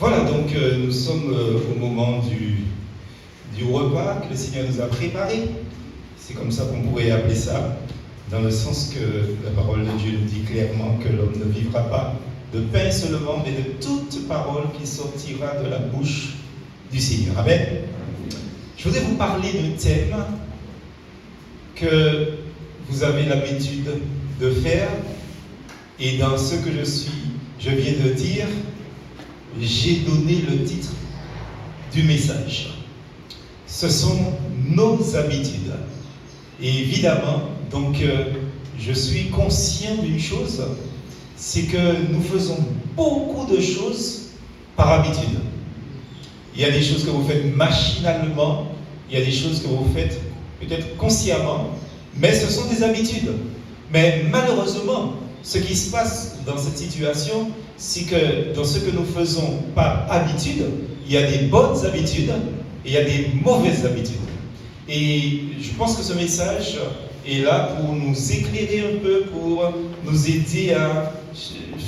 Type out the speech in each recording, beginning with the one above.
Voilà, donc nous sommes au moment du repas que le Seigneur nous a préparé. C'est comme ça qu'on pourrait appeler ça, dans le sens que la parole de Dieu nous dit clairement que l'homme ne vivra pas de pain seulement, mais de toute parole qui sortira de la bouche du Seigneur. Amen. Je voudrais vous parler d'un thème que vous avez l'habitude de faire, et dans ce que je viens de dire, j'ai donné le titre du message. Ce sont nos habitudes. Et évidemment, donc, je suis conscient d'une chose, c'est que nous faisons beaucoup de choses par habitude. Il y a des choses que vous faites machinalement, il y a des choses que vous faites peut-être consciemment, mais ce sont des habitudes. Mais malheureusement, ce qui se passe dans cette situation, c'est que dans ce que nous faisons par habitude, il y a des bonnes habitudes et il y a des mauvaises habitudes. Et je pense que ce message est là pour nous éclairer un peu, pour nous aider à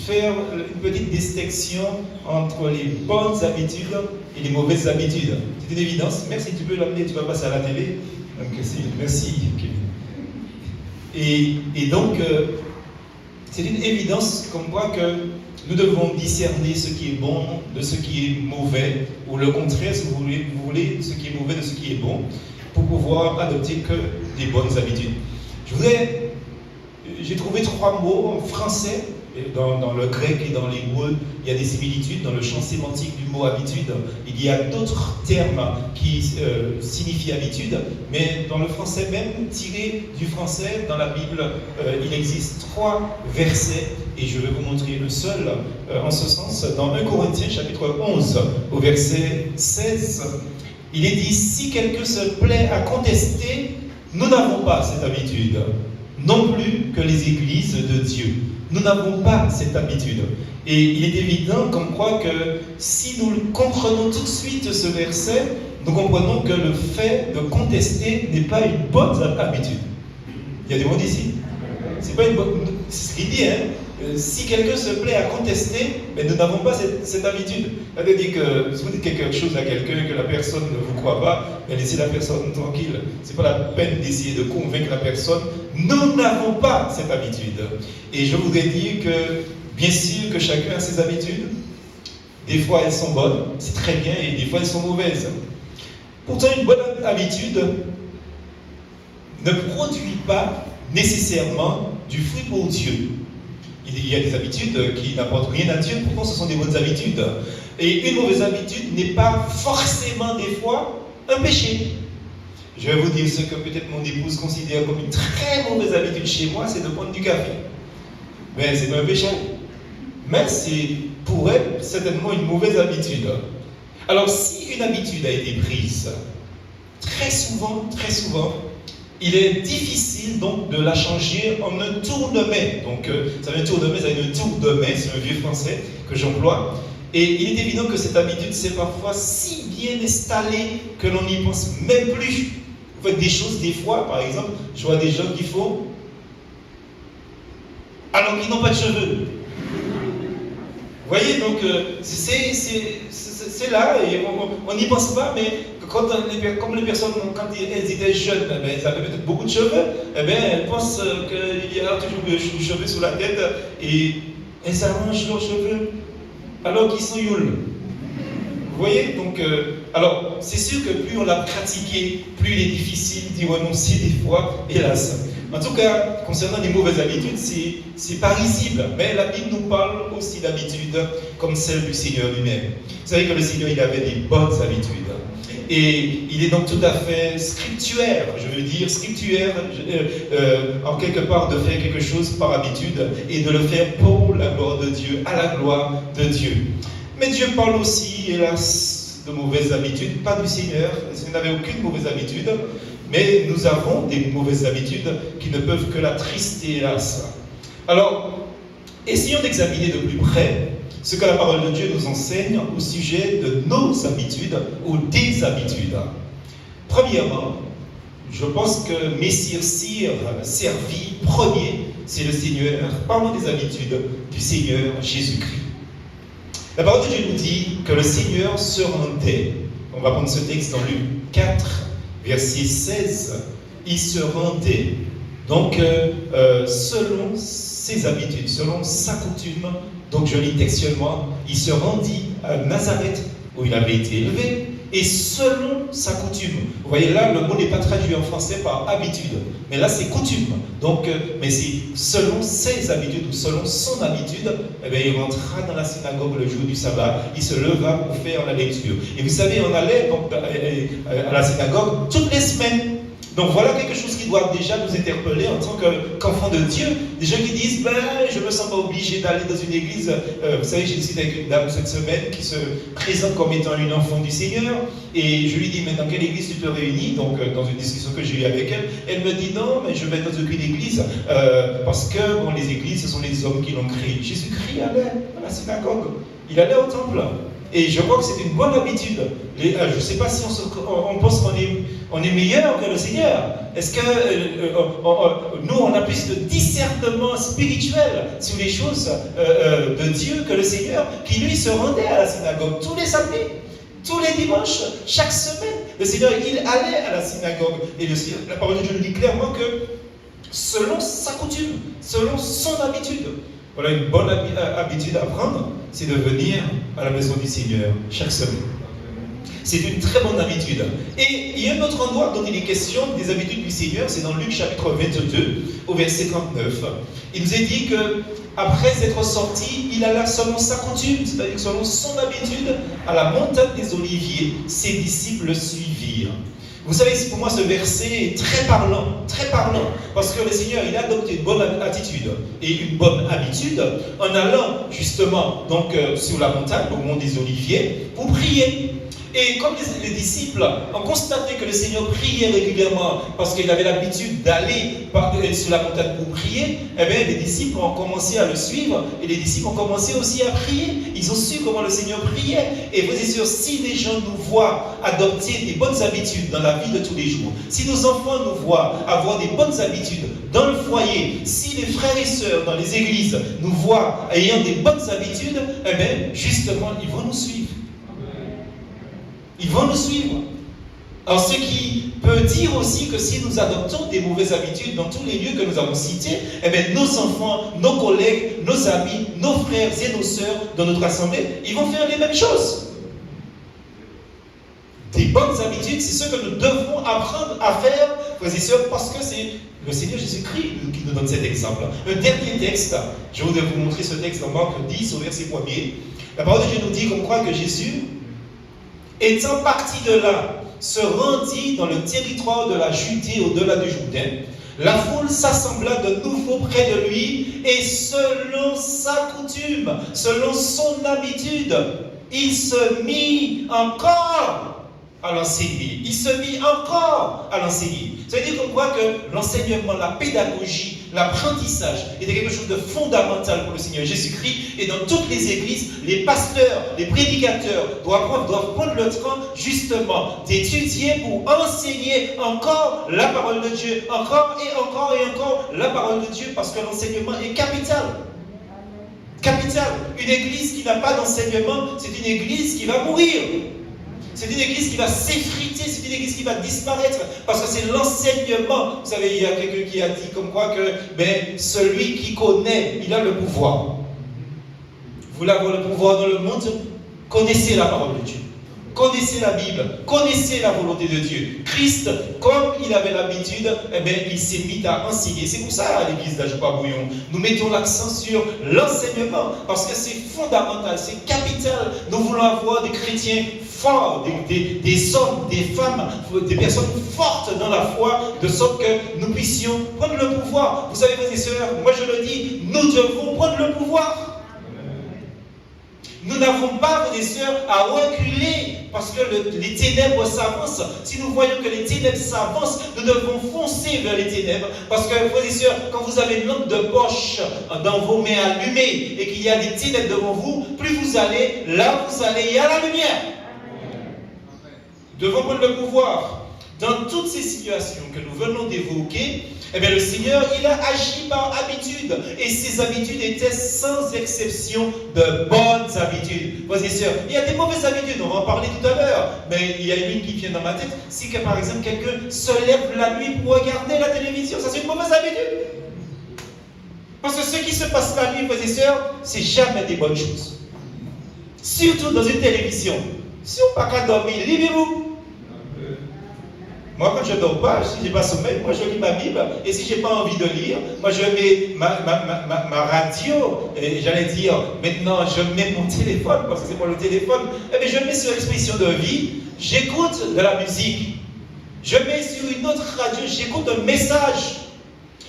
faire une petite distinction entre les bonnes habitudes et les mauvaises habitudes. C'est une évidence. Merci, tu peux l'amener, tu vas passer à la télé. Donc, merci, Kevin. Et donc, c'est une évidence comme quoi que nous devons discerner ce qui est bon de ce qui est mauvais, ou le contraire, si vous voulez, ce qui est mauvais de ce qui est bon, pour pouvoir adopter que des bonnes habitudes. J'ai trouvé 3 mots en français, dans le grec et dans l'hébreu, il y a des similitudes. Dans le champ sémantique du mot habitude, il y a d'autres termes qui signifient habitude, mais dans le français même, tiré du français, dans la Bible, il existe 3 versets, et je vais vous montrer le seul en ce sens. Dans 1 Corinthiens chapitre 11, au verset 16, il est dit: si quelqu'un se plaît à contester, nous n'avons pas cette habitude, non plus que les églises de Dieu. Nous n'avons pas cette habitude. Et il est évident comme quoi que si nous comprenons tout de suite ce verset, nous comprenons que le fait de contester n'est pas une bonne habitude. Il y a des mots ici. C'est pas une bonne. C'est ce qu'il dit, hein. Si quelqu'un se plaît à contester, mais nous n'avons pas cette habitude. C'est-à-dire que si vous dites quelque chose à quelqu'un que la personne ne vous croit pas, mais laissez la personne tranquille. Ce n'est pas la peine d'essayer de convaincre la personne. Nous n'avons pas cette habitude. Et je voudrais dire que, bien sûr que chacun a ses habitudes. Des fois elles sont bonnes, c'est très bien, et des fois elles sont mauvaises. Pourtant, une bonne habitude ne produit pas nécessairement du fruit pour Dieu. Il y a des habitudes qui n'apportent rien à Dieu, pourtant ce sont des bonnes habitudes. Et une mauvaise habitude n'est pas forcément des fois un péché. Je vais vous dire ce que peut-être mon épouse considère comme une très mauvaise habitude chez moi, c'est de prendre du café. Mais c'est pas un péché. Mais c'est pour elle certainement une mauvaise habitude. Alors si une habitude a été prise, très souvent, il est difficile donc de la changer en un tour de main. Donc, ça veut dire un tour de main, ça veut dire un tour de main, c'est un vieux français que j'emploie. Et il est évident que cette habitude, c'est parfois si bien installée que l'on n'y pense même plus. Vous faites des choses, des fois, par exemple, je vois des gens qui font alors qu'ils n'ont pas de cheveux. Vous voyez, donc, c'est là, et on n'y pense pas, mais comme les personnes, quand elles étaient jeunes, elles avaient peut-être beaucoup de cheveux, elles pensent qu'il y a toujours des cheveux sur la tête, et elles s'arrangent leurs cheveux, alors qu'ils sont youls. Vous voyez, donc, alors, c'est sûr que plus on l'a pratiqué, plus il est difficile d'y renoncer des fois, hélas. En tout cas, concernant les mauvaises habitudes, c'est pas risible, mais la Bible nous parle aussi d'habitudes comme celle du Seigneur lui-même. Vous savez que le Seigneur, il avait des bonnes habitudes. Et il est donc tout à fait scriptuaire, je veux dire scriptuaire, en quelque part de faire quelque chose par habitude et de le faire pour la gloire de Dieu, à la gloire de Dieu. Mais Dieu parle aussi, hélas, de mauvaises habitudes, pas du Seigneur. Le Seigneur n'avait aucune mauvaise habitude. Mais nous avons des mauvaises habitudes qui ne peuvent que l'attrister, hélas. Alors, essayons d'examiner de plus près ce que la parole de Dieu nous enseigne au sujet de nos habitudes ou des habitudes. Premièrement, je pense que Messire Cyr servi premier, c'est le Seigneur. Parlons des habitudes du Seigneur Jésus-Christ. La parole de Dieu nous dit que le Seigneur se rendait. On va prendre ce texte dans Luc 4, verset 16. Il se rendait. Donc, selon ses habitudes, selon sa coutume, donc je lis textuellement, il se rendit à Nazareth où il avait été élevé, et selon sa coutume. Vous voyez là, le mot n'est pas traduit en français par habitude, mais là c'est coutume. Donc, mais c'est selon ses habitudes ou selon son habitude, eh bien, il rentra dans la synagogue le jour du sabbat, il se leva pour faire la lecture. Et vous savez, on allait donc à la synagogue toutes les semaines. Donc voilà quelque chose qui doit déjà nous interpeller en tant qu'enfants de Dieu. Des gens qui disent, je ne me sens pas obligé d'aller dans une église. Vous savez, j'ai discuté avec une dame cette semaine qui se présente comme étant une enfant du Seigneur. Et je lui dis, mais dans quelle église tu te réunis? Donc dans une discussion que j'ai eue avec elle, elle me dit, non, mais je vais dans aucune église. Parce que les églises, ce sont les hommes qui l'ont créé. Jésus-Christ allait à la synagogue. Il allait au temple. Et je crois que c'est une bonne habitude. Je ne sais pas si on pense qu'on est meilleur que le Seigneur. Est-ce que nous, on a plus de discernement spirituel sur les choses de Dieu que le Seigneur, qui lui se rendait à la synagogue tous les samedis, tous les dimanches, chaque semaine. Le Seigneur, il allait à la synagogue. Et la parole de Dieu nous dit clairement que selon sa coutume, selon son habitude, voilà une bonne habitude à prendre, c'est de venir à la maison du Seigneur chaque semaine. C'est une très bonne habitude. Et il y a un autre endroit dont il est question des habitudes du Seigneur, c'est dans Luc chapitre 22, au verset 39. Il nous est dit que après être sorti, il alla selon sa coutume, c'est-à-dire selon son habitude, à la montagne des Oliviers. Ses disciples le suivirent. Vous savez, pour moi, ce verset est très parlant, parce que le Seigneur, il a adopté une bonne attitude et une bonne habitude en allant justement donc sur la montagne, au mont des Oliviers, pour prier. Et comme les disciples ont constaté que le Seigneur priait régulièrement parce qu'il avait l'habitude d'aller sur la montagne pour prier, eh bien les disciples ont commencé à le suivre et les disciples ont commencé aussi à prier. Ils ont su comment le Seigneur priait. Et vous êtes sûr, si les gens nous voient adopter des bonnes habitudes dans la vie de tous les jours, si nos enfants nous voient avoir des bonnes habitudes dans le foyer, si les frères et sœurs dans les églises nous voient ayant des bonnes habitudes, eh bien justement, ils vont nous suivre. Ils vont nous suivre. Alors, ce qui peut dire aussi que si nous adoptons des mauvaises habitudes dans tous les lieux que nous avons cités, eh bien, nos enfants, nos collègues, nos amis, nos frères et nos sœurs dans notre assemblée, ils vont faire les mêmes choses. Des bonnes habitudes, c'est ce que nous devons apprendre à faire, frères et sœurs, parce que c'est le Seigneur Jésus-Christ qui nous donne cet exemple. Le dernier texte, je voudrais vous montrer ce texte dans Marc 10, au verset 1er. La parole de Dieu nous dit qu'on croit que Jésus, étant parti de là, se rendit dans le territoire de la Judée au-delà du Jourdain. La foule s'assembla de nouveau près de lui et selon sa coutume, selon son habitude, il se mit encore à l'enseigner. Il se mit encore à l'enseigner. Ça veut dire qu'on croit que l'enseignement, la pédagogie, l'apprentissage était quelque chose de fondamental pour le Seigneur Jésus-Christ. Et dans toutes les églises, les pasteurs, les prédicateurs doivent prendre le temps justement d'étudier pour enseigner encore la parole de Dieu, encore et encore et encore la parole de Dieu, parce que l'enseignement est capital. Capital. Une église qui n'a pas d'enseignement, c'est une église qui va mourir. C'est une église qui va s'effriter, c'est une église qui va disparaître, parce que c'est l'enseignement. Vous savez, il y a quelqu'un qui a dit comme quoi que celui qui connaît, il a le pouvoir. Vous voulez avoir le pouvoir dans le monde? Connaissez la parole de Dieu. Connaissez la Bible, connaissez la volonté de Dieu. Christ, comme il avait l'habitude, il s'est mis à enseigner. C'est pour ça, à l'église d'Ajopa-Bouillon, nous mettons l'accent sur l'enseignement, parce que c'est fondamental, c'est capital. Nous voulons avoir des chrétiens forts, des hommes, des femmes, des personnes fortes dans la foi, de sorte que nous puissions prendre le pouvoir. Vous savez, frères et sœurs, moi je le dis, nous devons prendre le pouvoir. Nous n'avons pas, frères et sœurs, à reculer parce que les ténèbres s'avancent. Si nous voyons que les ténèbres s'avancent, nous devons foncer vers les ténèbres. Parce que, frères et sœurs, quand vous avez une lampe de poche dans vos mains allumées et qu'il y a des ténèbres devant vous, plus vous allez, là vous allez, il y a la lumière. Nous devons prendre le pouvoir. Dans toutes ces situations que nous venons d'évoquer, eh bien, le Seigneur, il a agi par habitude. Et ces habitudes étaient sans exception de bonnes habitudes. Frères et sœurs, il y a des mauvaises habitudes, on va en parler tout à l'heure. Mais il y a une qui vient dans ma tête. Si que, par exemple, quelqu'un se lève la nuit pour regarder la télévision, ça c'est une mauvaise habitude. Parce que ce qui se passe la nuit, frères et sœurs, c'est jamais des bonnes choses. Surtout dans une télévision. Si on n'a pas dormir, lisez-vous. Moi, quand je ne dors pas, si je n'ai pas sommeil, moi je lis ma Bible. Et si je n'ai pas envie de lire, moi je mets ma radio. Et j'allais dire, maintenant je mets mon téléphone, parce que c'est pour le téléphone. Eh bien, je mets sur Expression de Vie, j'écoute de la musique. Je mets sur une autre radio, j'écoute un message.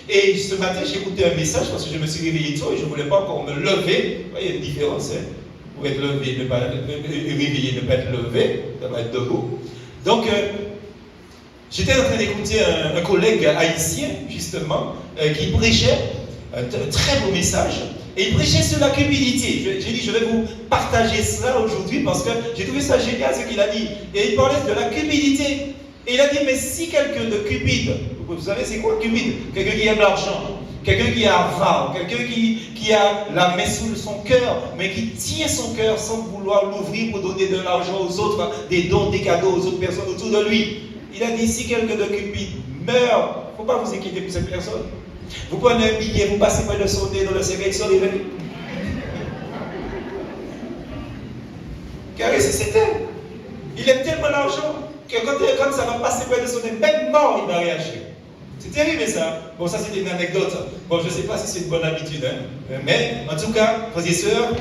Et ce matin, j'ai écouté un message parce que je me suis réveillé tôt et je ne voulais pas encore me lever. Il y a une différence, hein. Vous être levé, ne pas réveiller, ne pas être levé, ça va être debout. Donc, j'étais en train d'écouter un collègue haïtien, justement, qui prêchait un très beau message. Et il prêchait sur la cupidité. J'ai dit, je vais vous partager cela aujourd'hui parce que j'ai trouvé ça génial ce qu'il a dit. Et il parlait de la cupidité. Et il a dit, mais si quelqu'un de cupide, vous savez c'est quoi cupide? Quelqu'un qui aime l'argent, quelqu'un qui est avare, quelqu'un qui a la main sous son cœur, mais qui tient son cœur sans vouloir l'ouvrir pour donner de l'argent aux autres, des dons, des cadeaux aux autres personnes autour de lui. Il a dit, si quelqu'un de cupide meurt, il ne faut pas vous inquiéter pour cette personne. Vous prenez un billet, vous passez près de son nez dans le cercueil, il sort l'éveil. Car c'est elle. Il aime tellement l'argent que quand ça va passer près de son nez, même mort, il va réagir. C'est terrible ça. Bon, ça c'était une anecdote. Bon, je ne sais pas si c'est une bonne habitude. Hein. Mais, en tout cas, frères et sœurs,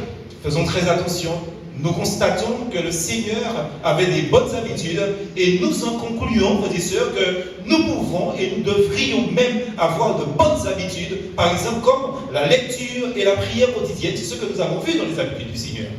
faisons très attention. Nous constatons que le Seigneur avait des bonnes habitudes et nous en concluons, frères et sœurs, que nous pouvons et nous devrions même avoir de bonnes habitudes, par exemple comme la lecture et la prière quotidienne. C'est ce que nous avons vu dans les habitudes du Seigneur.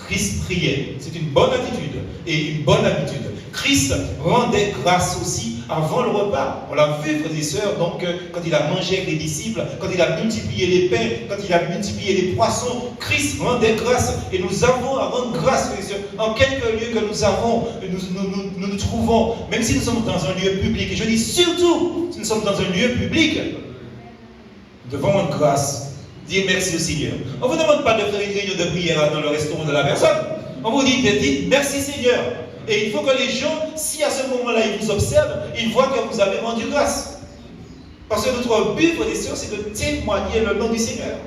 Christ priait, c'est une bonne attitude et une bonne habitude. Christ rendait grâce aussi avant le repas. On l'a vu, frères et sœurs, donc quand il a mangé avec les disciples, quand il a multiplié les pains, quand il a multiplié les poissons, Christ rendait grâce. Et nous avons à rendre grâce, frères et sœurs, en quelques lieux que nous avons, nous trouvons, même si nous sommes dans un lieu public. Et je dis surtout, si nous sommes dans un lieu public, nous devons rendre grâce. Dire merci au Seigneur. On ne vous demande pas de faire une réunion de prière dans le restaurant de la personne. On vous dit, dites merci Seigneur. Et il faut que les gens, si à ce moment-là ils vous observent, ils voient que vous avez rendu grâce. Parce que notre but, frères et sœurs, c'est de témoigner le nom du Seigneur.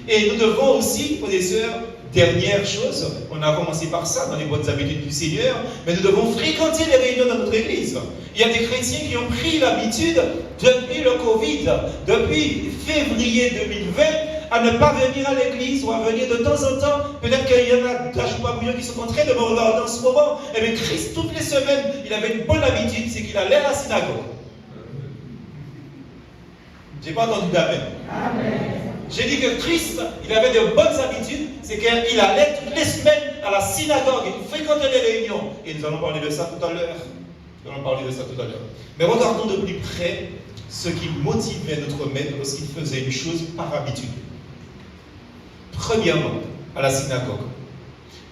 Et nous devons aussi, frères et sœurs, dernière chose, on a commencé par ça dans les bonnes habitudes du Seigneur, mais nous devons fréquenter les réunions dans notre église. Il y a des chrétiens qui ont pris l'habitude, depuis le Covid, depuis février 2020, à ne pas venir à l'église ou à venir de temps en temps. Peut-être qu'il y en a d'Ajoupa-Bouillon qui sont en train de me regarder en ce moment. Et bien Christ, toutes les semaines, il avait une bonne habitude, c'est qu'il allait à la synagogue. Je n'ai pas entendu d'amen. J'ai dit que Christ, il avait de bonnes habitudes, c'est qu'il allait toutes les semaines à la synagogue, il fréquentait les réunions. Et nous allons parler de ça tout à l'heure. Mais regardons de plus près ce qui motivait notre maître lorsqu'il faisait une chose par habitude. Premièrement, à la synagogue,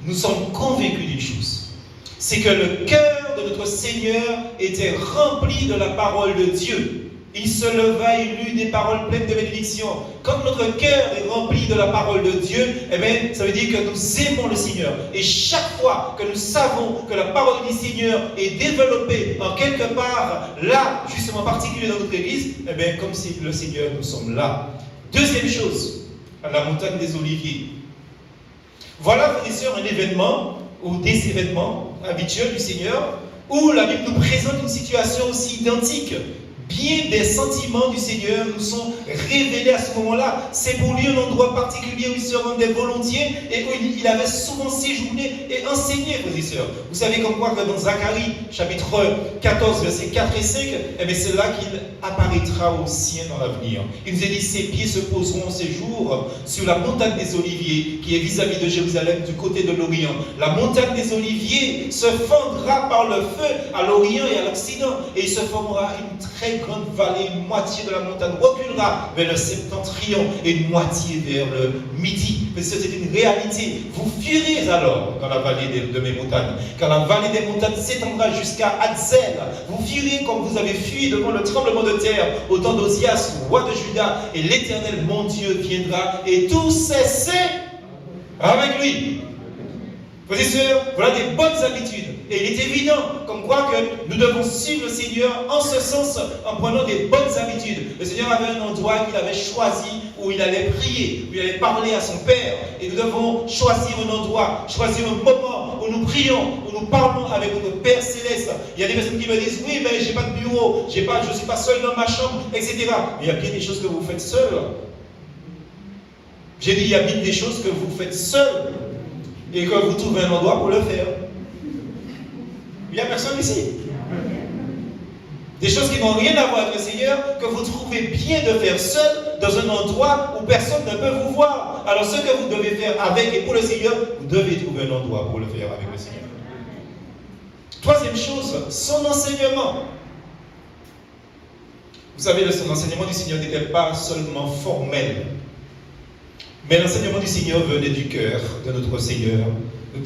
nous sommes convaincus d'une chose, c'est que le cœur de notre Seigneur était rempli de la parole de Dieu. Il se leva et lut des paroles pleines de bénédiction. Comme notre cœur est rempli de la parole de Dieu, eh bien, ça veut dire que nous aimons le Seigneur. Et chaque fois que nous savons que la parole du Seigneur est développée en quelque part, là, justement particulier dans notre église, eh bien, comme c'est le Seigneur, nous sommes là. Deuxième chose, à la montagne des Oliviers. Voilà, frères et sœurs, un événement, ou des événements habituels du Seigneur, où la Bible nous présente une situation aussi identique. Bien des sentiments du Seigneur nous sont révélés à ce moment-là. C'est pour lui un endroit particulier où il se rendait volontiers et où il avait souvent séjourné et enseigné, frères et sœurs. Vous savez comme quoi que dans Zacharie, chapitre 14, versets 4 et 5, eh bien c'est là qu'il apparaîtra aux siens dans l'avenir. Il nous a dit, ses pieds se poseront ces jours sur la montagne des Oliviers, qui est vis-à-vis de Jérusalem, du côté de l'Orient. La montagne des Oliviers se fendra par le feu à l'Orient et à l'Occident, et il se formera une très grande vallée, une moitié de la montagne reculera vers le septentrion et une moitié vers le midi. Mais c'est une réalité. Vous fuirez alors dans la vallée de mes montagnes, car la vallée des montagnes s'étendra jusqu'à Adzel. Vous fuirez comme vous avez fui devant le tremblement de terre au temps d'Osias, roi de Juda, et l'Éternel, mon Dieu, viendra et tout cesser avec lui. Frères et sœurs, voilà des bonnes habitudes. Et il est évident, comme quoi que nous devons suivre le Seigneur en ce sens, en prenant des bonnes habitudes. Le Seigneur avait un endroit qu'il avait choisi où il allait prier, où il allait parler à son Père. Et nous devons choisir un endroit, choisir un moment où nous prions, où nous parlons avec notre Père Céleste. Il y a des personnes qui me disent, oui, mais je n'ai pas de bureau, je ne suis pas seul dans ma chambre, etc. Mais il y a bien des choses que vous faites seul. J'ai dit, il y a bien des choses que vous faites seul et que vous trouvez un endroit pour le faire. Il n'y a personne ici. Des choses qui n'ont rien à voir avec le Seigneur, que vous trouvez bien de faire seul, dans un endroit où personne ne peut vous voir. Alors ce que vous devez faire avec et pour le Seigneur, vous devez trouver un endroit pour le faire avec le Seigneur. Troisième chose, son enseignement. Vous savez, son enseignement du Seigneur n'était pas seulement formel. Mais l'enseignement du Seigneur venait du cœur de notre Seigneur.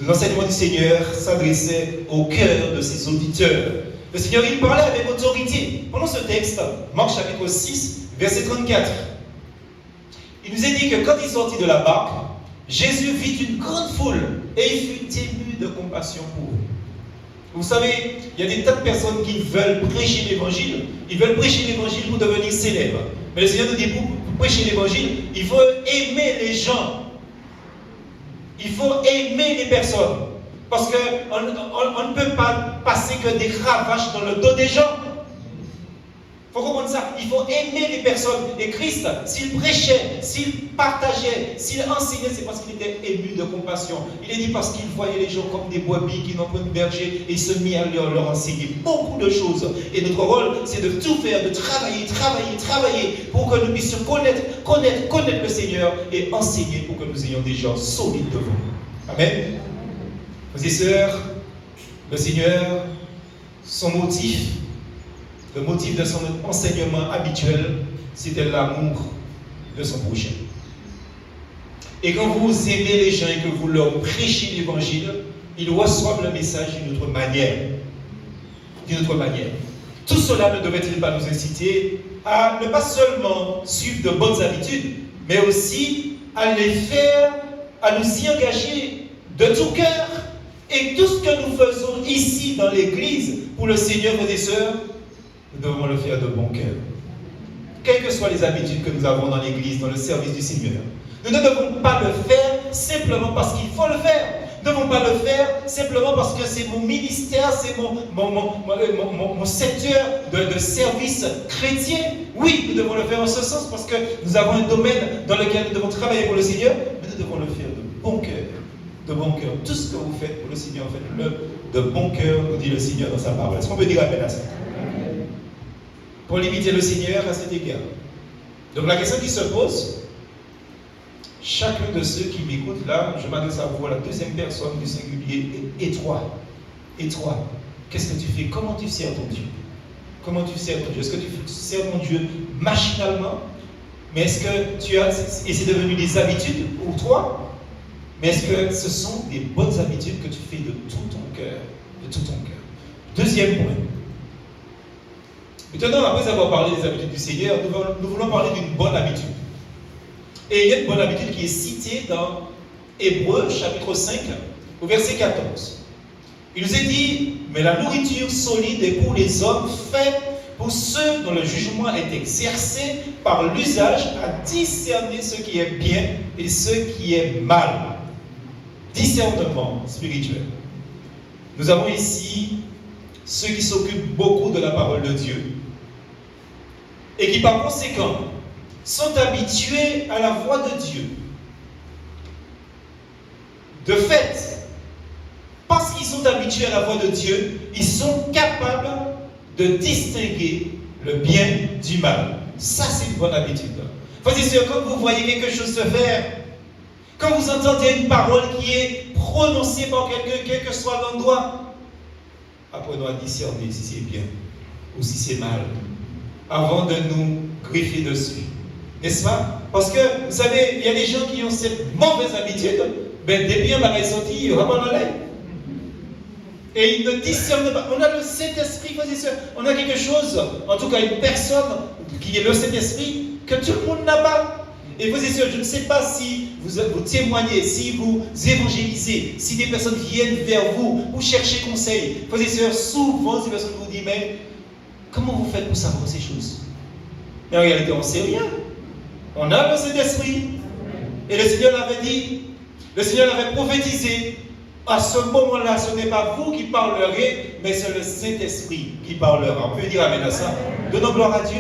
L'enseignement du Seigneur s'adressait au cœur de ses auditeurs. Le Seigneur, il parlait avec autorité. Pendant ce texte, Marc chapitre 6, verset 34, il nous est dit que quand il sortit de la barque, Jésus vit une grande foule et il fut ému de compassion pour eux. Vous savez, il y a des tas de personnes qui veulent prêcher l'évangile. Ils veulent prêcher l'évangile pour devenir célèbres. Mais le Seigneur nous dit, pour prêcher l'évangile, il faut aimer les gens. Il faut aimer les personnes. Parce qu'on ne peut pas passer que des cravaches dans le dos des gens. Il faut comprendre ça. Il faut aimer les personnes. Et Christ, s'il prêchait, s'il partageait, s'il enseignait, c'est parce qu'il était ému de compassion. Il est dit parce qu'il voyait les gens comme des brebis qui n'ont pas de berger et il se mit à leur enseigner beaucoup de choses. Et notre rôle, c'est de tout faire, de travailler pour que nous puissions connaître le Seigneur et enseigner pour que nous ayons des gens solides devant nous. Amen. Frères et sœurs, le Seigneur, son motif, le motif de son enseignement habituel, c'était l'amour de son prochain. Et quand vous aimez les gens et que vous leur prêchez l'évangile, ils reçoivent le message d'une autre manière. Tout cela ne devait-il pas nous inciter à ne pas seulement suivre de bonnes habitudes, mais aussi à les faire, à nous y engager de tout cœur. Et tout ce que nous faisons ici dans l'église pour le Seigneur, frères et sœurs, nous devons le faire de bon cœur. Quelles que soient les habitudes que nous avons dans l'église, dans le service du Seigneur, nous ne devons pas le faire simplement parce qu'il faut le faire. Nous ne devons pas le faire simplement parce que c'est mon ministère, c'est mon secteur de service chrétien. Oui, nous devons le faire en ce sens parce que nous avons un domaine dans lequel nous devons travailler pour le Seigneur, mais nous devons le faire de bon cœur. De bon cœur. Tout ce que vous faites pour le Seigneur, faites-le de bon cœur, nous dit le Seigneur dans sa parole. Est-ce qu'on peut dire amen à ça? Pour limiter le Seigneur à cet égard. Donc la question qui se pose, chacun de ceux qui m'écoutent là, je m'adresse à vous à la deuxième personne du singulier, et toi, qu'est-ce que tu fais? Comment tu sers ton Dieu? Comment tu sers ton Dieu? Est-ce que tu sers ton Dieu machinalement? Mais est-ce que tu as, et c'est devenu des habitudes pour toi? Mais est-ce que ce sont des bonnes habitudes que tu fais de tout ton cœur? Deuxième point. Maintenant, après avoir parlé des habitudes du Seigneur, nous voulons parler d'une bonne habitude. Et il y a une bonne habitude qui est citée dans Hébreux, chapitre 5, au verset 14. Il nous est dit, mais la nourriture solide est pour les hommes, faite pour ceux dont le jugement est exercé par l'usage à discerner ce qui est bien et ce qui est mal. Discernement spirituel. Nous avons ici ceux qui s'occupent beaucoup de la parole de Dieu et qui par conséquent sont habitués à la voix de Dieu. De fait, parce qu'ils sont habitués à la voix de Dieu, ils sont capables de distinguer le bien du mal. Ça, c'est une bonne habitude. Frères et sœurs, quand vous voyez quelque chose se faire, quand vous entendez une parole qui est prononcée par quelqu'un, quel que soit l'endroit, apprenons à discerner si c'est bien ou si c'est mal. avant de nous greffer dessus. N'est-ce pas? Parce que, vous savez, il y a des gens qui ont cette mauvaise habitude, ben, depuis un bagage sorti, il y aura pas dans l'air. Et ils ne discernent pas. On a le Saint-Esprit, frères et sœurs. On a quelque chose, en tout cas une personne qui est le Saint-Esprit, que tout le monde n'a pas. Et frères et sœurs, je ne sais pas si vous témoignez, si vous évangélisez, si des personnes viennent vers vous, vous cherchez conseil. Frères et sœurs, souvent, ces personnes vous disent, mais comment vous faites pour savoir ces choses? Mais en réalité, on ne sait rien. On a le Saint-Esprit. Et le Seigneur l'avait dit, le Seigneur l'avait prophétisé. À ce moment-là, ce n'est pas vous qui parlerez, mais c'est le Saint-Esprit qui parlera. On peut dire amen à ça. Donnons gloire à Dieu.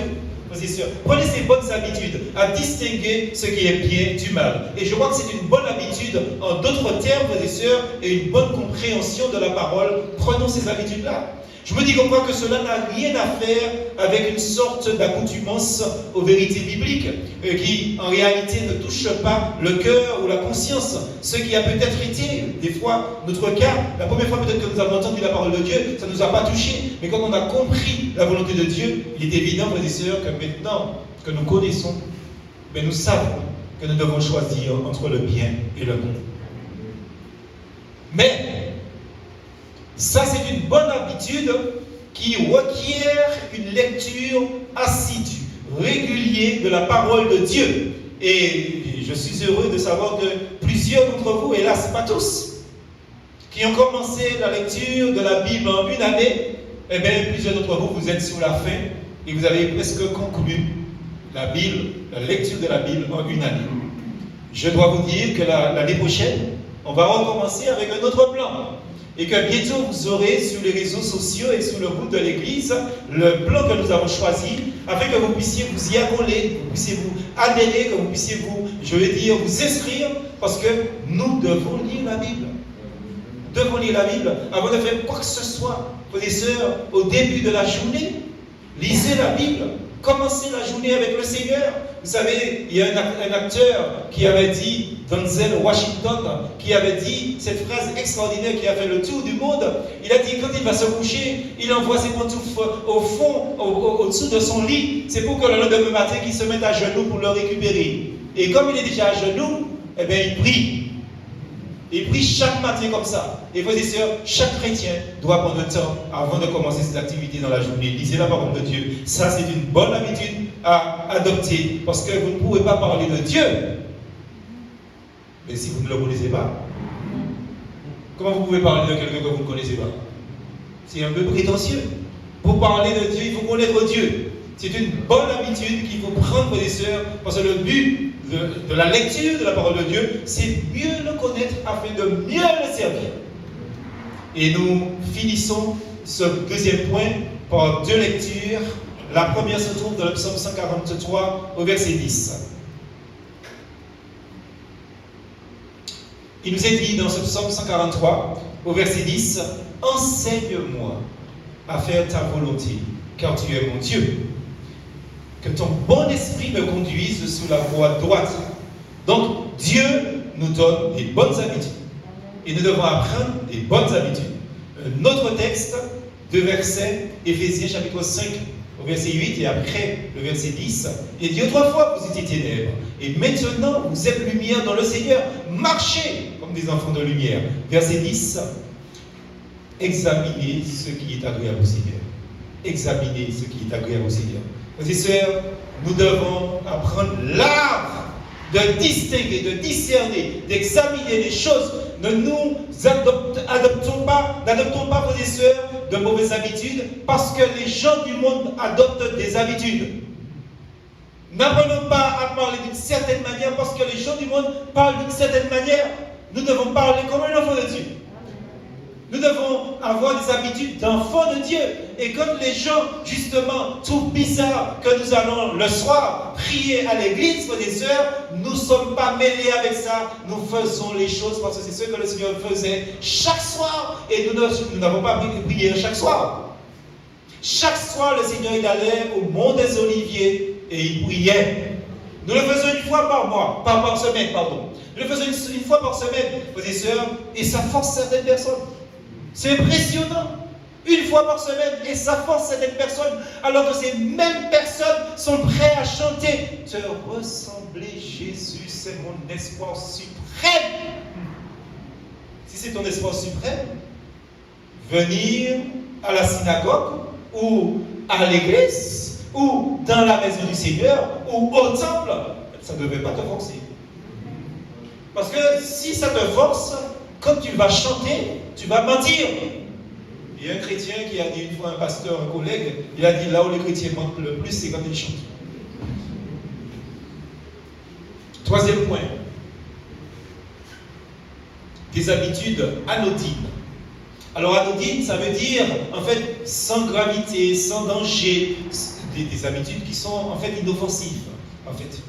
Prenez ces bonnes habitudes à distinguer ce qui est bien du mal. Et je crois que c'est une bonne habitude, en d'autres termes, frères et sœurs, et une bonne compréhension de la parole. Prenons ces habitudes-là. Je me dis comme quoi que cela n'a rien à faire avec une sorte d'accoutumance aux vérités bibliques qui, en réalité, ne touche pas le cœur ou la conscience. Ce qui a peut-être été, des fois, notre cas, la première fois peut-être que nous avons entendu la parole de Dieu, ça ne nous a pas touchés. Mais quand on a compris la volonté de Dieu, il est évident, frères et sœurs, que maintenant que nous connaissons, mais nous savons que nous devons choisir entre le bien et le bon. Mais ça, c'est une bonne habitude qui requiert une lecture assidue, régulière de la parole de Dieu. Et je suis heureux de savoir que plusieurs d'entre vous, hélas pas tous, qui ont commencé la lecture de la Bible en une année, eh bien, plusieurs d'entre vous, vous êtes sur la fin et vous avez presque conclu la Bible, la lecture de la Bible en une année. Je dois vous dire que l'année prochaine, on va recommencer avec un autre plan. Et que bientôt vous aurez sur les réseaux sociaux et sur le groupe de l'Église le plan que nous avons choisi afin que vous puissiez vous y accoler, que vous puissiez vous adhérer, que vous puissiez vous inscrire parce que nous devons lire la Bible. Nous devons lire la Bible avant de faire quoi que ce soit. Frères et sœurs, au début de la journée, lisez la Bible. Commencez la journée avec le Seigneur. Vous savez, il y a un acteur qui avait dit, Denzel Washington, qui avait dit cette phrase extraordinaire qui a fait le tour du monde. Il a dit, quand il va se coucher, il envoie ses pantoufles au fond, au-dessous de son lit. C'est pour que le lendemain matin, il se mette à genoux pour le récupérer. Et comme il est déjà à genoux, eh bien, il prie. Il prie chaque matin comme ça. Et frères et sœurs, chaque chrétien doit prendre le temps avant de commencer ses activités dans la journée. Lisez la parole de Dieu. Ça, c'est une bonne habitude à adopter. Parce que vous ne pouvez pas parler de Dieu. Mais si vous ne le connaissez pas, comment vous pouvez parler de quelqu'un que vous ne connaissez pas? C'est un peu prétentieux. Pour parler de Dieu, il faut connaître Dieu. C'est une bonne habitude qu'il faut prendre, frères et sœurs, parce que le but de la lecture de la parole de Dieu, c'est mieux le connaître afin de mieux le servir. Et nous finissons ce deuxième point par deux lectures. La première se trouve dans le psaume 143 au verset 10. Il nous est dit dans ce psaume 143 au verset 10, « Enseigne-moi à faire ta volonté, car tu es mon Dieu. Que ton bon esprit me conduise sur la voie droite. » Donc, Dieu nous donne des bonnes habitudes. Et nous devons apprendre des bonnes habitudes. Un autre texte, deux versets, Éphésiens chapitre 5, au verset 8, et après le verset 10. Il dit, autrefois vous étiez ténèbres, et maintenant vous êtes lumière dans le Seigneur. Marchez comme des enfants de lumière. Verset 10. Examinez ce qui est agréable au Seigneur. Examinez ce qui est agréable au Seigneur. Frères et sœurs, nous devons apprendre l'art de distinguer, de discerner, d'examiner les choses. Ne nous n'adoptons pas, frères et sœurs, de mauvaises habitudes parce que les gens du monde adoptent des habitudes. N'apprenons pas à parler d'une certaine manière parce que les gens du monde parlent d'une certaine manière. Nous devons parler comme un enfant de Dieu. Nous devons avoir des habitudes d'enfants de Dieu. Et quand les gens, justement, trouvent bizarre que nous allons le soir prier à l'église, frères et sœurs, nous ne sommes pas mêlés avec ça. Nous faisons les choses parce que c'est ce que le Seigneur faisait chaque soir. Et nous n'avons pas prié chaque soir. Chaque soir, le Seigneur il allait au mont des Oliviers et il priait. Nous le faisons une fois par semaine. Nous le faisons une fois par semaine, frères et sœurs, et ça force certaines personnes. C'est impressionnant. Une fois par semaine, et ça force certaines personnes, alors que ces mêmes personnes sont prêtes à chanter. Te ressembler, Jésus, c'est mon espoir suprême. Si c'est ton espoir suprême, venir à la synagogue, ou à l'église, ou dans la maison du Seigneur, ou au temple, ça ne devait pas te forcer. Parce que si ça te force, quand tu vas chanter, tu vas mentir. Il y a un chrétien qui a dit une fois, un pasteur, un collègue, il a dit là où les chrétiens mentent le plus, c'est quand ils chantent. Troisième point. Des habitudes anodines. Alors anodine, ça veut dire, en fait, sans gravité, sans danger, des habitudes qui sont, en fait, inoffensives, en fait.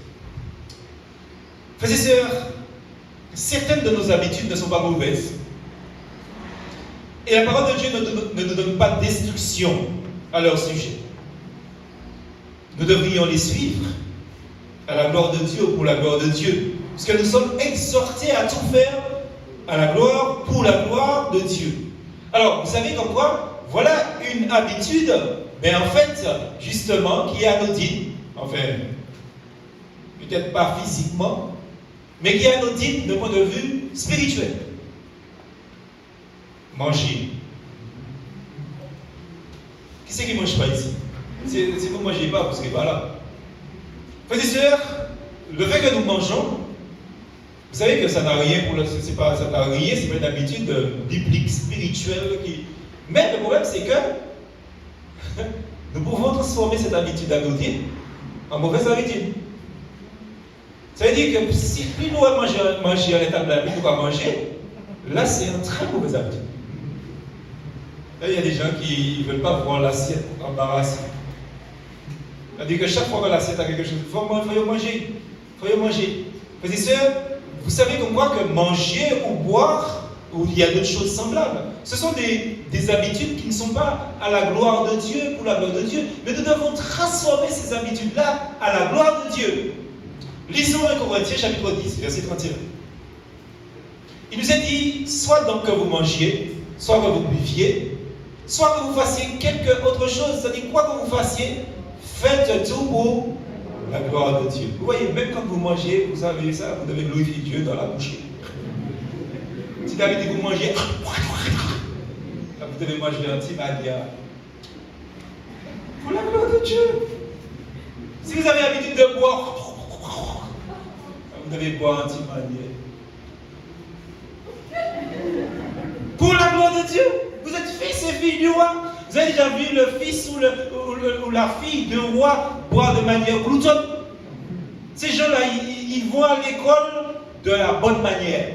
Frères et sœurs, certaines de nos habitudes ne sont pas mauvaises. Et la parole de Dieu ne nous donne pas d'instruction à leur sujet. Nous devrions les suivre à la gloire de Dieu ou pour la gloire de Dieu. Parce que nous sommes exhortés à tout faire à la gloire, pour la gloire de Dieu. Alors, vous savez comme quoi, voilà une habitude, mais en fait, justement, qui est anodine. Enfin, peut-être pas physiquement, mais qui est anodine de point de vue spirituel. Manger. Qui c'est qui ne mange pas ici? C'est vous ne mangez pas, vous ne serez pas là. Frères et sœurs, le fait que nous mangeons, vous savez que ça n'a rien pour c'est pas une habitude biblique, spirituelle. Mais le problème, c'est que nous pouvons transformer cette habitude anodine en mauvaise habitude. Ça veut dire que si plus nous manger à l'état de la vie, nous allons manger, là, c'est une très mauvaise habitude. Là, il y a des gens qui ne veulent pas voir l'assiette embarrassée. C'est-à-dire que chaque fois que l'assiette a quelque chose, il faut manger. Il faut manger. Frères et sœurs, vous savez comme quoi que manger ou boire, ou il y a d'autres choses semblables, ce sont des habitudes qui ne sont pas à la gloire de Dieu, pour la gloire de Dieu, mais nous devons transformer ces habitudes-là à la gloire de Dieu. Lisons 1 Corinthiens chapitre 10, verset 31. Il nous est dit, soit donc que vous mangiez, soit que vous buviez, soit que vous fassiez quelque autre chose, c'est-à-dire quoi que vous fassiez, faites tout pour la gloire de Dieu. Vous voyez, même quand vous mangez, vous savez ça, vous devez glorifier Dieu dans la bouchée. Si d'habitude vous mangez, là, vous devez manger un petit madia. Pour la gloire de Dieu. Si vous avez l'habitude de boire, vous devez boire un petit madia. Pour la gloire de Dieu. Vous êtes fils et filles du roi. Vous avez déjà vu le fils ou la fille d'un roi boire de manière gloutonne? Ces gens-là, ils vont à l'école de la bonne manière.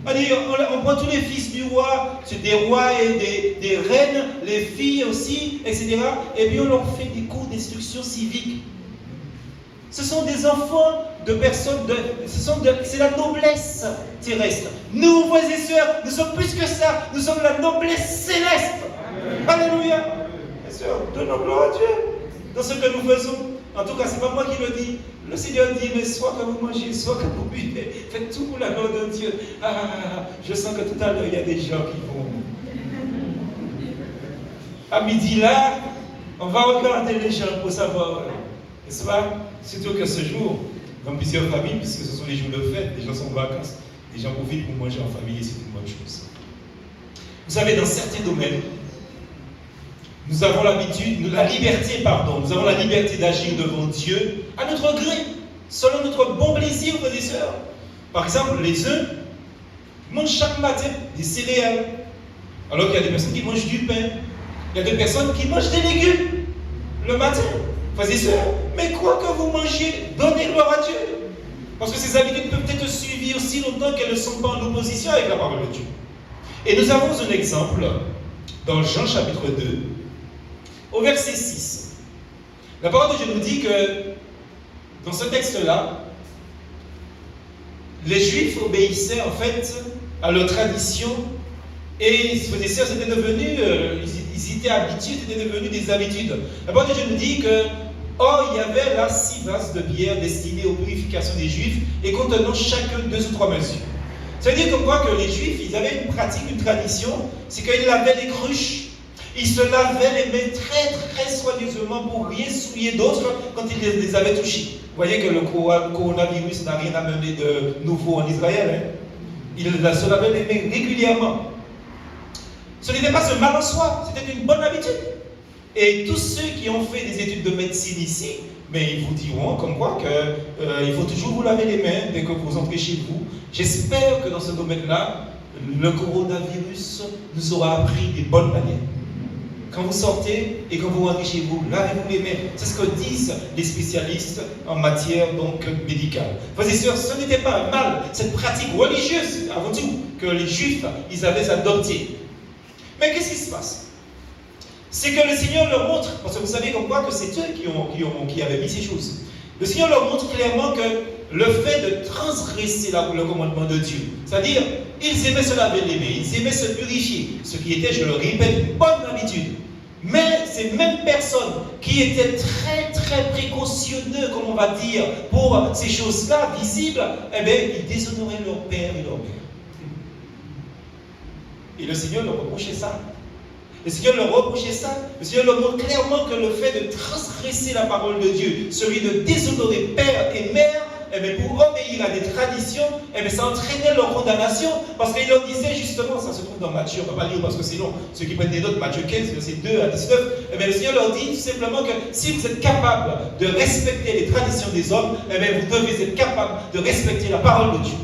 On prend tous les fils du roi, c'est des rois et des reines, les filles aussi, etc. Et puis on leur fait des cours d'instruction civique. Ce sont des enfants de personnes, c'est la noblesse terrestre. Nous, frères et sœurs, nous sommes plus que ça. Nous sommes la noblesse céleste. Alléluia. Bien sûr, donnons gloire à Dieu dans ce que nous faisons. En tout cas, ce n'est pas moi qui le dis. Le Seigneur dit, mais soit que vous mangez, soit que vous buvez, faites tout pour la gloire de Dieu. Je sens que tout à l'heure, il y a des gens qui vont. À midi là, on va regarder les gens pour savoir. N'est-ce pas? Surtout que ce jour, dans plusieurs familles, puisque ce sont les jours de fête, les gens sont en vacances, les gens profitent pour manger en famille et c'est une bonne chose. Vous savez, dans certains domaines, nous avons nous avons la liberté d'agir devant Dieu à notre gré, selon notre bon plaisir, frères et sœurs. Par exemple, les uns mangent chaque matin des céréales, alors qu'il y a des personnes qui mangent du pain. Il y a des personnes qui mangent des légumes le matin. Frères et sœurs, mais quoi que vous mangiez, donnez gloire à Dieu. Parce que ces habitudes peuvent être suivies aussi longtemps qu'elles ne sont pas en opposition avec la parole de Dieu. Et nous avons un exemple dans Jean chapitre 2, au verset 6. La parole de Dieu nous dit que dans ce texte-là, les Juifs obéissaient en fait à leur tradition et frères et sœurs, c'était devenu, ils étaient habitués, c'était devenu des habitudes. La parole de Dieu nous dit que or, il y avait là 6 vases de bière destinés aux purifications des Juifs et contenant chacun 2 ou 3 mesures. Ça veut dire comme quoi que les Juifs, ils avaient une pratique, une tradition, c'est qu'ils lavaient les cruches. Ils se lavaient les mains très très soigneusement pour rien souiller d'autres quand ils les avaient touchés. Vous voyez que le coronavirus n'a rien amené de nouveau en Israël. Hein? Ils se lavaient les mains régulièrement. Ce n'était pas ce mal en soi, c'était une bonne habitude. Et tous ceux qui ont fait des études de médecine ici, mais ils vous diront comme quoi qu'il faut toujours vous laver les mains dès que vous entrez chez vous. J'espère que dans ce domaine-là, le coronavirus nous aura appris des bonnes manières. Quand vous sortez et quand vous rentrez chez vous, lavez-vous les mains. C'est ce que disent les spécialistes en matière donc médicale. Frères et sœurs, ce n'était pas un mal, cette pratique religieuse, avant tout, que les Juifs ils avaient adoptée. Mais qu'est-ce qui se passe? C'est que le Seigneur leur montre, parce que vous savez comme quoi que c'est eux qui avaient mis ces choses. Le Seigneur leur montre clairement que le fait de transgresser le commandement de Dieu, c'est-à-dire, ils aimaient se laver les mains, ils aimaient se purifier, ce qui était, je le répète, une bonne habitude. Mais ces mêmes personnes qui étaient très très précautionneux, comme on va dire, pour ces choses-là visibles, eh bien, ils déshonoraient leur père et leur mère. Et le Seigneur leur reprochait ça. Le Seigneur leur reprochait ça. Le Seigneur leur montre clairement que le fait de transgresser la parole de Dieu, celui de déshonorer père et mère, eh bien, pour obéir à des traditions, eh bien, ça entraînait leur condamnation, parce qu'il leur disait justement, ça se trouve dans Matthieu, on ne va pas lire parce que c'est long, ceux qui prennent des notes, Matthieu 15, verset 2 à 19, eh bien, le Seigneur leur dit tout simplement que si vous êtes capable de respecter les traditions des hommes, eh bien, vous devez être capable de respecter la parole de Dieu.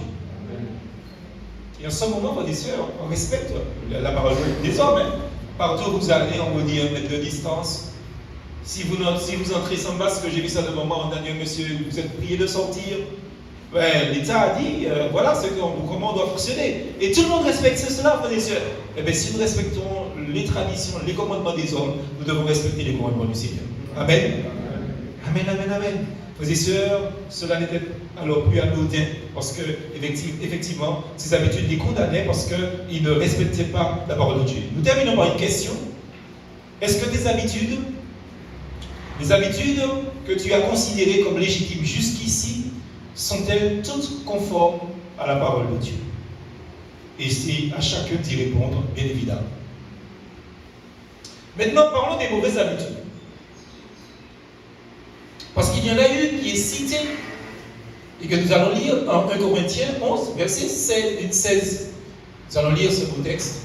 Et en ce moment, frères et sœurs, on respecte la parole des hommes. Hein. Partout où vous allez, on vous dit 1 mètre de distance. Si vous entrez sans masque, j'ai vu ça devant moi, on a dit, monsieur, vous êtes prié de sortir. Ben, l'État a dit, voilà comment on doit fonctionner. Et tout le monde respecte cela, frères et sœurs. Eh bien, si nous respectons les traditions, les commandements des hommes, nous devons respecter les commandements du Seigneur. Amen. Amen, amen, amen. Frères et sœurs, cela n'était alors plus anodin, parce que, effectivement, ces habitudes les condamnaient parce qu'ils ne respectaient pas la parole de Dieu. Nous terminons par une question. Est-ce que tes habitudes, les habitudes que tu as considérées comme légitimes jusqu'ici, sont-elles toutes conformes à la parole de Dieu? Et c'est à chacun d'y répondre, bien évidemment. Maintenant, parlons des mauvaises habitudes. Parce qu'il y en a une qui est citée et que nous allons lire en 1 Corinthiens 11, verset 16. Nous allons lire ce beau texte.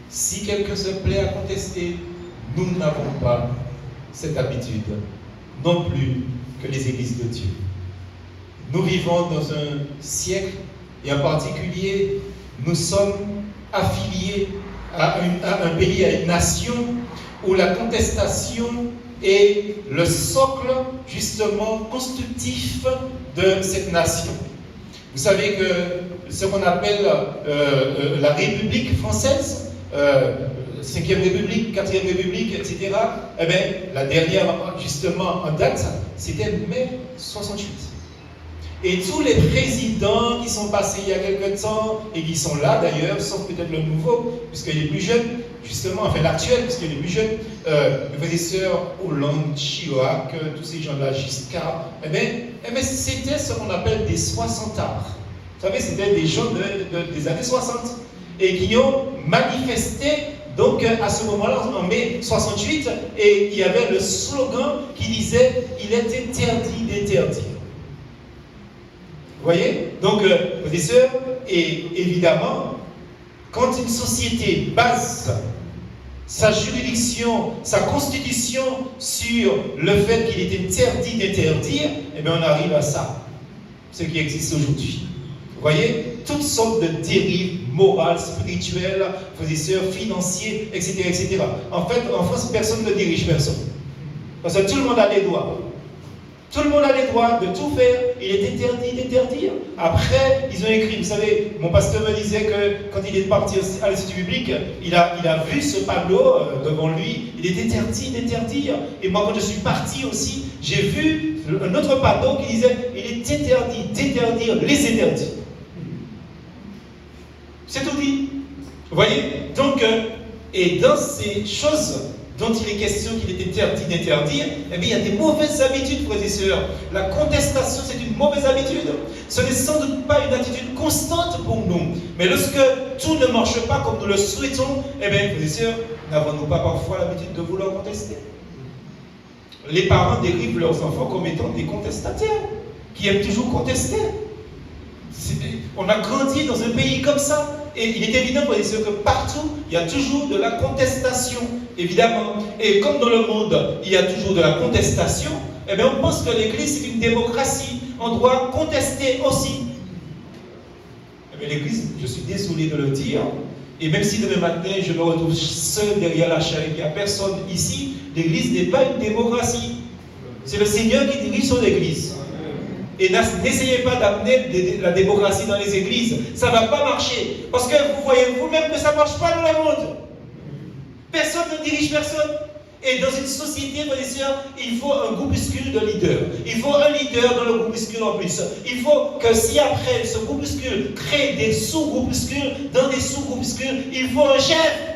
Si quelqu'un se plaît à contester, nous n'avons pas cette habitude, non plus que les églises de Dieu. Nous vivons dans un siècle, et en particulier, nous sommes affiliés à un pays, à une nation, où la contestation est le socle, justement, constructif de cette nation. Vous savez que ce qu'on appelle la République française, 5e République, 4e République, etc., eh bien, la dernière, justement, en date, c'était mai 68. Et tous les présidents qui sont passés il y a quelque temps, et qui sont là d'ailleurs, sauf peut-être le nouveau, puisqu'il est plus jeune, justement, enfin l'actuel, puisqu'il est plus jeune, mes frères et sœurs, Hollande, Chirac, tous ces gens-là, Giscard, eh bien, c'était ce qu'on appelle des soixantards. Vous savez, c'était des gens des années 60, et qui ont manifesté, donc à ce moment-là, en mai 68, et il y avait le slogan qui disait « Il est interdit d'interdire ». Vous voyez? Donc, frères et sœurs, et évidemment, quand une société base sa juridiction, sa constitution sur le fait qu'il est interdit d'interdire, eh bien on arrive à ça, ce qui existe aujourd'hui. Vous voyez? Toutes sortes de dérives morales, spirituelles, frères et sœurs, financières, etc., etc. En fait, en France, personne ne dirige personne. Parce que tout le monde a les droits. Tout le monde a les droits de tout faire. Il est interdit d'interdire. Après, ils ont écrit, vous savez, mon pasteur me disait que quand il est parti à l'Institut biblique, il a vu ce panneau devant lui. Il est interdit d'interdire. Et moi, quand je suis parti aussi, j'ai vu un autre panneau qui disait il est interdit d'interdire les interdits. C'est tout dit. Vous voyez? Donc, et dans ces choses, dont il est question qu'il est interdit d'interdire, eh bien, il y a des mauvaises habitudes, frères et sœurs. La contestation, c'est une mauvaise habitude. Ce n'est sans doute pas une attitude constante pour nous. Mais lorsque tout ne marche pas comme nous le souhaitons, eh bien, frères et sœurs, n'avons-nous pas parfois l'habitude de vouloir contester? Les parents dérivent leurs enfants comme étant des contestataires, qui aiment toujours contester. On a grandi dans un pays comme ça, et il est évident, frères et sœurs, que partout, il y a toujours de la contestation, évidemment. Et comme dans le monde, il y a toujours de la contestation, eh bien, on pense que l'Église, c'est une démocratie. On doit contester aussi. Eh bien, l'Église, je suis désolé de le dire, et même si demain matin, je me retrouve seul derrière la chaîne, il n'y a personne ici, l'Église n'est pas une démocratie. C'est le Seigneur qui dirige son Église. Et n'essayez pas d'amener la démocratie dans les églises. Ça ne va pas marcher. Parce que vous voyez vous-même que ça ne marche pas dans le monde. Personne ne dirige personne. Et dans une société, frères et sœurs, il faut un groupuscule de leaders. Il faut un leader dans le groupuscule en plus. Il faut que si après ce groupuscule crée des sous-groupuscules, dans des sous-groupuscules, il faut un chef.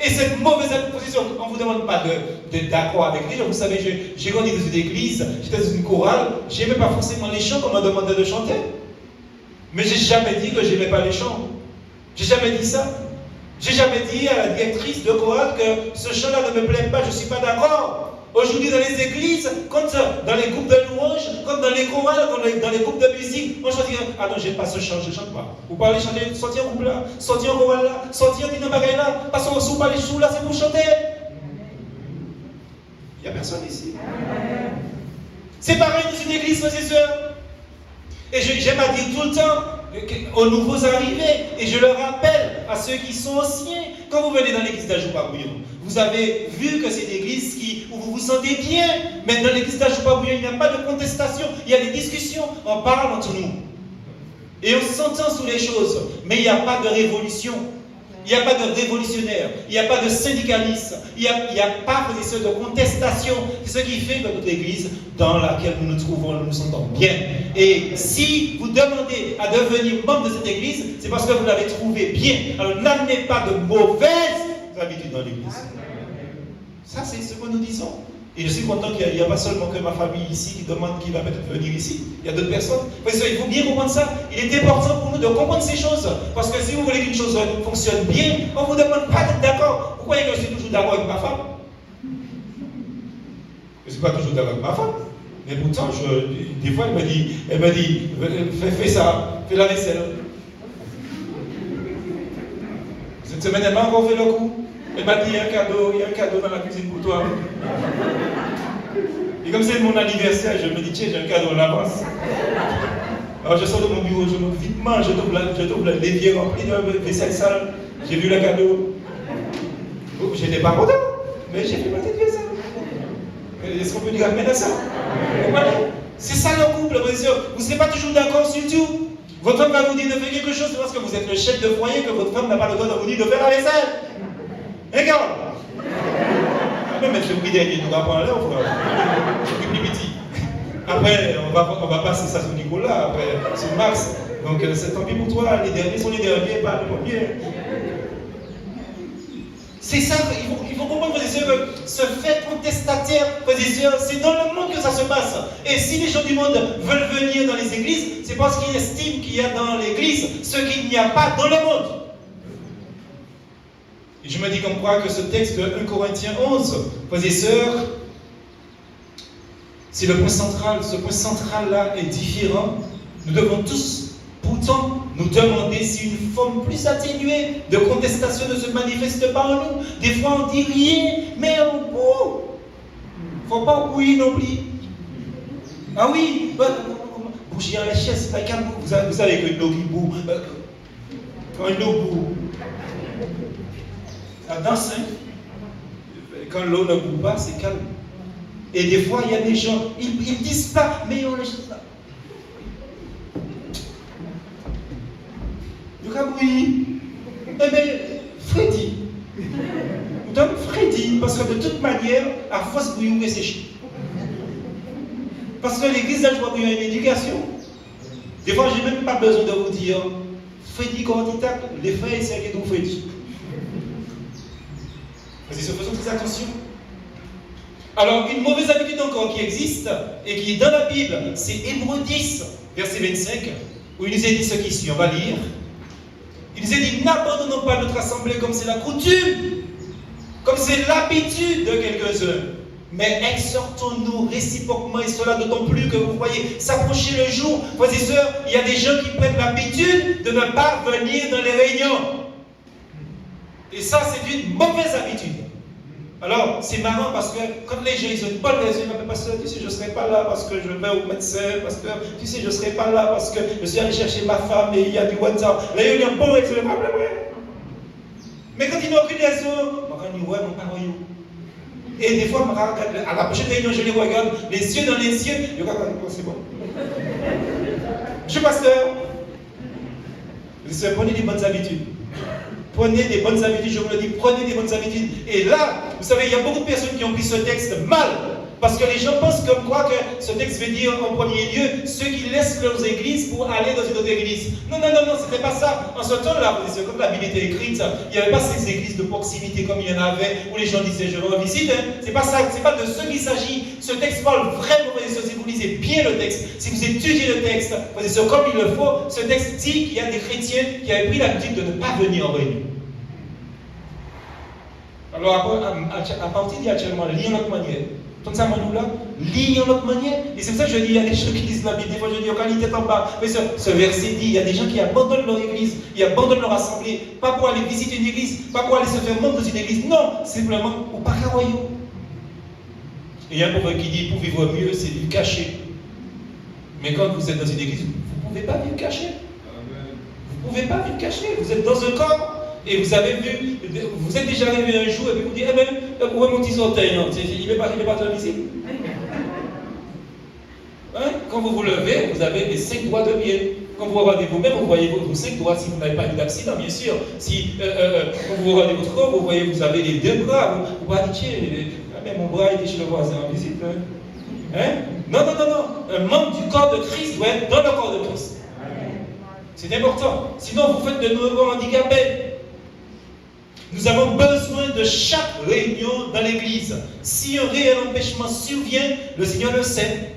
Et cette mauvaise position, on ne vous demande pas d'être d'accord avec les gens. Vous savez, j'ai grandi dans une église, j'étais dans une chorale, je n'aimais pas forcément les chants qu'on m'a demandé de chanter. Mais je n'ai jamais dit que je n'aimais pas les chants. Je n'ai jamais dit ça. Je n'ai jamais dit à la directrice de chorale que ce chant-là ne me plaît pas, je ne suis pas d'accord. Aujourd'hui, dans les églises, comme ça, dans les groupes de louanges, comme dans les chorales, dans les groupes de musique, on choisit, ah non, j'aime pas ce chant, je ne chante pas. Vous parlez chanter, sortez en groupe là, sortez en chorale là, sortez en disant bagaille là, parce que si vous parlez chou là, c'est pour chanter. Il n'y a personne ici. C'est pareil dans une église, frères et sœurs. Et j'aime à dire tout le temps aux nouveaux arrivés, et je le rappelle à ceux qui sont anciens, quand vous venez dans l'église d'Ajoupa-Bouillon, vous avez vu que c'est une église où vous vous sentez bien, mais dans l'église d'Ajoupa-Bouillon, il n'y a pas de contestation, il y a des discussions, on parle entre nous. Et on s'entend sur les choses, mais il n'y a pas de révolution. Il n'y a pas de révolutionnaire, il n'y a pas de syndicaliste, il n'y a pas de contestation. C'est ce qui fait que notre église, dans laquelle nous nous trouvons, nous nous sentons bien. Et si vous demandez à devenir membre de cette église, c'est parce que vous l'avez trouvé bien. Alors n'amenez pas de mauvaises habitudes dans l'église. Ça, c'est ce que nous disons. Et je suis content qu'il n'y a pas seulement que ma famille ici qui demande qui va peut-être venir ici. Il y a d'autres personnes. Parce qu'il faut bien comprendre ça. Il est important pour nous de comprendre ces choses. Parce que si vous voulez qu'une chose fonctionne bien, on ne vous demande pas d'être d'accord. Vous croyez que je suis toujours d'accord avec ma femme? Je ne suis pas toujours d'accord avec ma femme. Mais pourtant, des fois, elle me dit, fais ça, fais la vaisselle. Cette semaine, elle m'a encore fait le coup. Elle m'a dit, il y a un cadeau dans la cuisine pour toi. Et comme c'est mon anniversaire, je me dis, tiens, j'ai un cadeau en avance. Alors je sors de mon bureau, je monte vitement, je trouve l'évier rempli de vaisselle sale. J'ai vu le cadeau. Je n'étais pas content, mais j'ai fait ma petite vaisselle. Est-ce qu'on peut dire amen à ça? Voilà. C'est ça le couple, bien sûr. Vous ne serez pas toujours d'accord sur tout. Votre femme va vous dire de faire quelque chose, c'est parce que vous êtes le chef de foyer que votre femme n'a pas le droit de vous dire de faire la vaisselle. Regarde! Même je prie dernier, nous va parler, c'est plus petit. Après, on va passer ça sur Nicolas, après sur Max. Donc c'est tant pis pour toi, les derniers sont les derniers, pas les premiers. C'est ça, il faut comprendre, frères et sœurs, que ce fait contestataire, frères et sœurs, c'est dans le monde que ça se passe. Et si les gens du monde veulent venir dans les églises, c'est parce qu'ils estiment qu'il y a dans l'église ce qu'il n'y a pas dans le monde. Et je me dis comme quoi que ce texte de 1 Corinthiens 11, frères et sœurs, c'est le point central. Ce point central-là est différent. Nous devons tous, pourtant, nous demander si une forme plus atténuée de contestation ne se manifeste pas en nous. Des fois, on dit rien, mais on boue. Il ne faut pas bouillir non plus. Ah oui, bouger à la chaise, c'est pas calme. Vous savez que l'eau qui boue, quand une eau boue, ça danse, hein? Quand l'eau ne boue pas, c'est calme. Et des fois, il y a des gens, ils ne disent pas, mais on les choses là. Donc, oui. Eh bien, Freddy. Donc, Freddy, parce que de toute manière, à force de bouillir, c'est chiant. Parce que l'église d'Ajoupa-Bouillon a une éducation. Des fois, je n'ai même pas besoin de vous dire, Freddy, quand il tape, les frères et sœurs qui sont Freddy. Faisons très attention. Alors, une mauvaise habitude encore qui existe et qui est dans la Bible, c'est Hébreux 10, verset 25, où il nous est dit ce qui suit. On va lire. Il nous est dit, n'abandonnons pas notre assemblée comme c'est la coutume, comme c'est l'habitude de quelques-uns, mais exhortons-nous réciproquement, et cela d'autant plus que vous voyez s'approcher le jour. Frères et sœurs, il y a des gens qui prennent l'habitude de ne pas venir dans les réunions. Et ça, c'est une mauvaise habitude. Alors, c'est marrant parce que quand les gens ils ont une bonne raison, ils disent, pasteur, tu sais, je ne serai pas là parce que je vais au médecin, pasteur, tu sais, je ne serai pas là parce que je suis allé chercher ma femme et il y a du WhatsApp. Là, il y a un bon raison, mais quand ils n'ont aucune raison, je dis, ouais, mon parent, et des fois, à la prochaine réunion, je les regarde, les yeux dans les yeux, je regarde, c'est bon. Monsieur pasteur, prenez des bonnes habitudes. Prenez des bonnes habitudes, je vous le dis, prenez des bonnes habitudes. Et là, vous savez, il y a beaucoup de personnes qui ont pris ce texte mal. Parce que les gens pensent comme quoi que ce texte veut dire en premier lieu ceux qui laissent leurs églises pour aller dans une autre église. Non, c'était pas ça. En ce temps-là, quand la Bible était écrite, il n'y avait pas ces églises de proximité comme il y en avait, où les gens disaient je veux visite. C'est pas ça, c'est pas de ce qu'il s'agit. Ce texte parle vraiment, si vous lisez bien le texte, si vous étudiez le texte, comme il le faut, ce texte dit qu'il y a des chrétiens qui avaient pris l'habitude de ne pas venir en réunion. Alors, à partir d'actuellement, lire notre manière. Comme ça, là, lire notre manière. Et c'est pour ça que je dis, il y a des gens qui lisent la Bible. Des fois, je dis, quand il est en bas. Mais ce verset dit, il y a des gens qui abandonnent leur église, ils abandonnent leur assemblée, pas pour aller visiter une église, pas pour aller se faire membre dans une église. Non, simplement pour pas qu'à royaume. Et il y a un proverbe qui dit, pour vivre mieux, c'est vivre caché. Mais quand vous êtes dans une église, vous ne pouvez pas vivre caché. Vous ne pouvez pas vivre caché. Vous êtes dans un corps. Et vous avez vu, vous êtes déjà arrivé un jour et puis vous dites, eh bien, où est mon petit orteil? Il n'est pas dans la visite. Hein? Quand vous vous levez, vous avez les 5 doigts de pied. Quand vous regardez vous-même, vous voyez vos 5 doigts, si vous n'avez pas eu d'accident, bien sûr. Si, quand vous regardez votre corps, vous voyez, vous avez les 2 bras. Vous pouvez dire, tiens, mon bras était chez le voisin en visite. Hein? Non. Un membre du corps de Christ doit être dans le corps de Christ. C'est important. Sinon, vous faites de nouveaux handicapés. Nous avons besoin de chaque réunion dans l'église. Si un réel empêchement survient, le Seigneur le sait.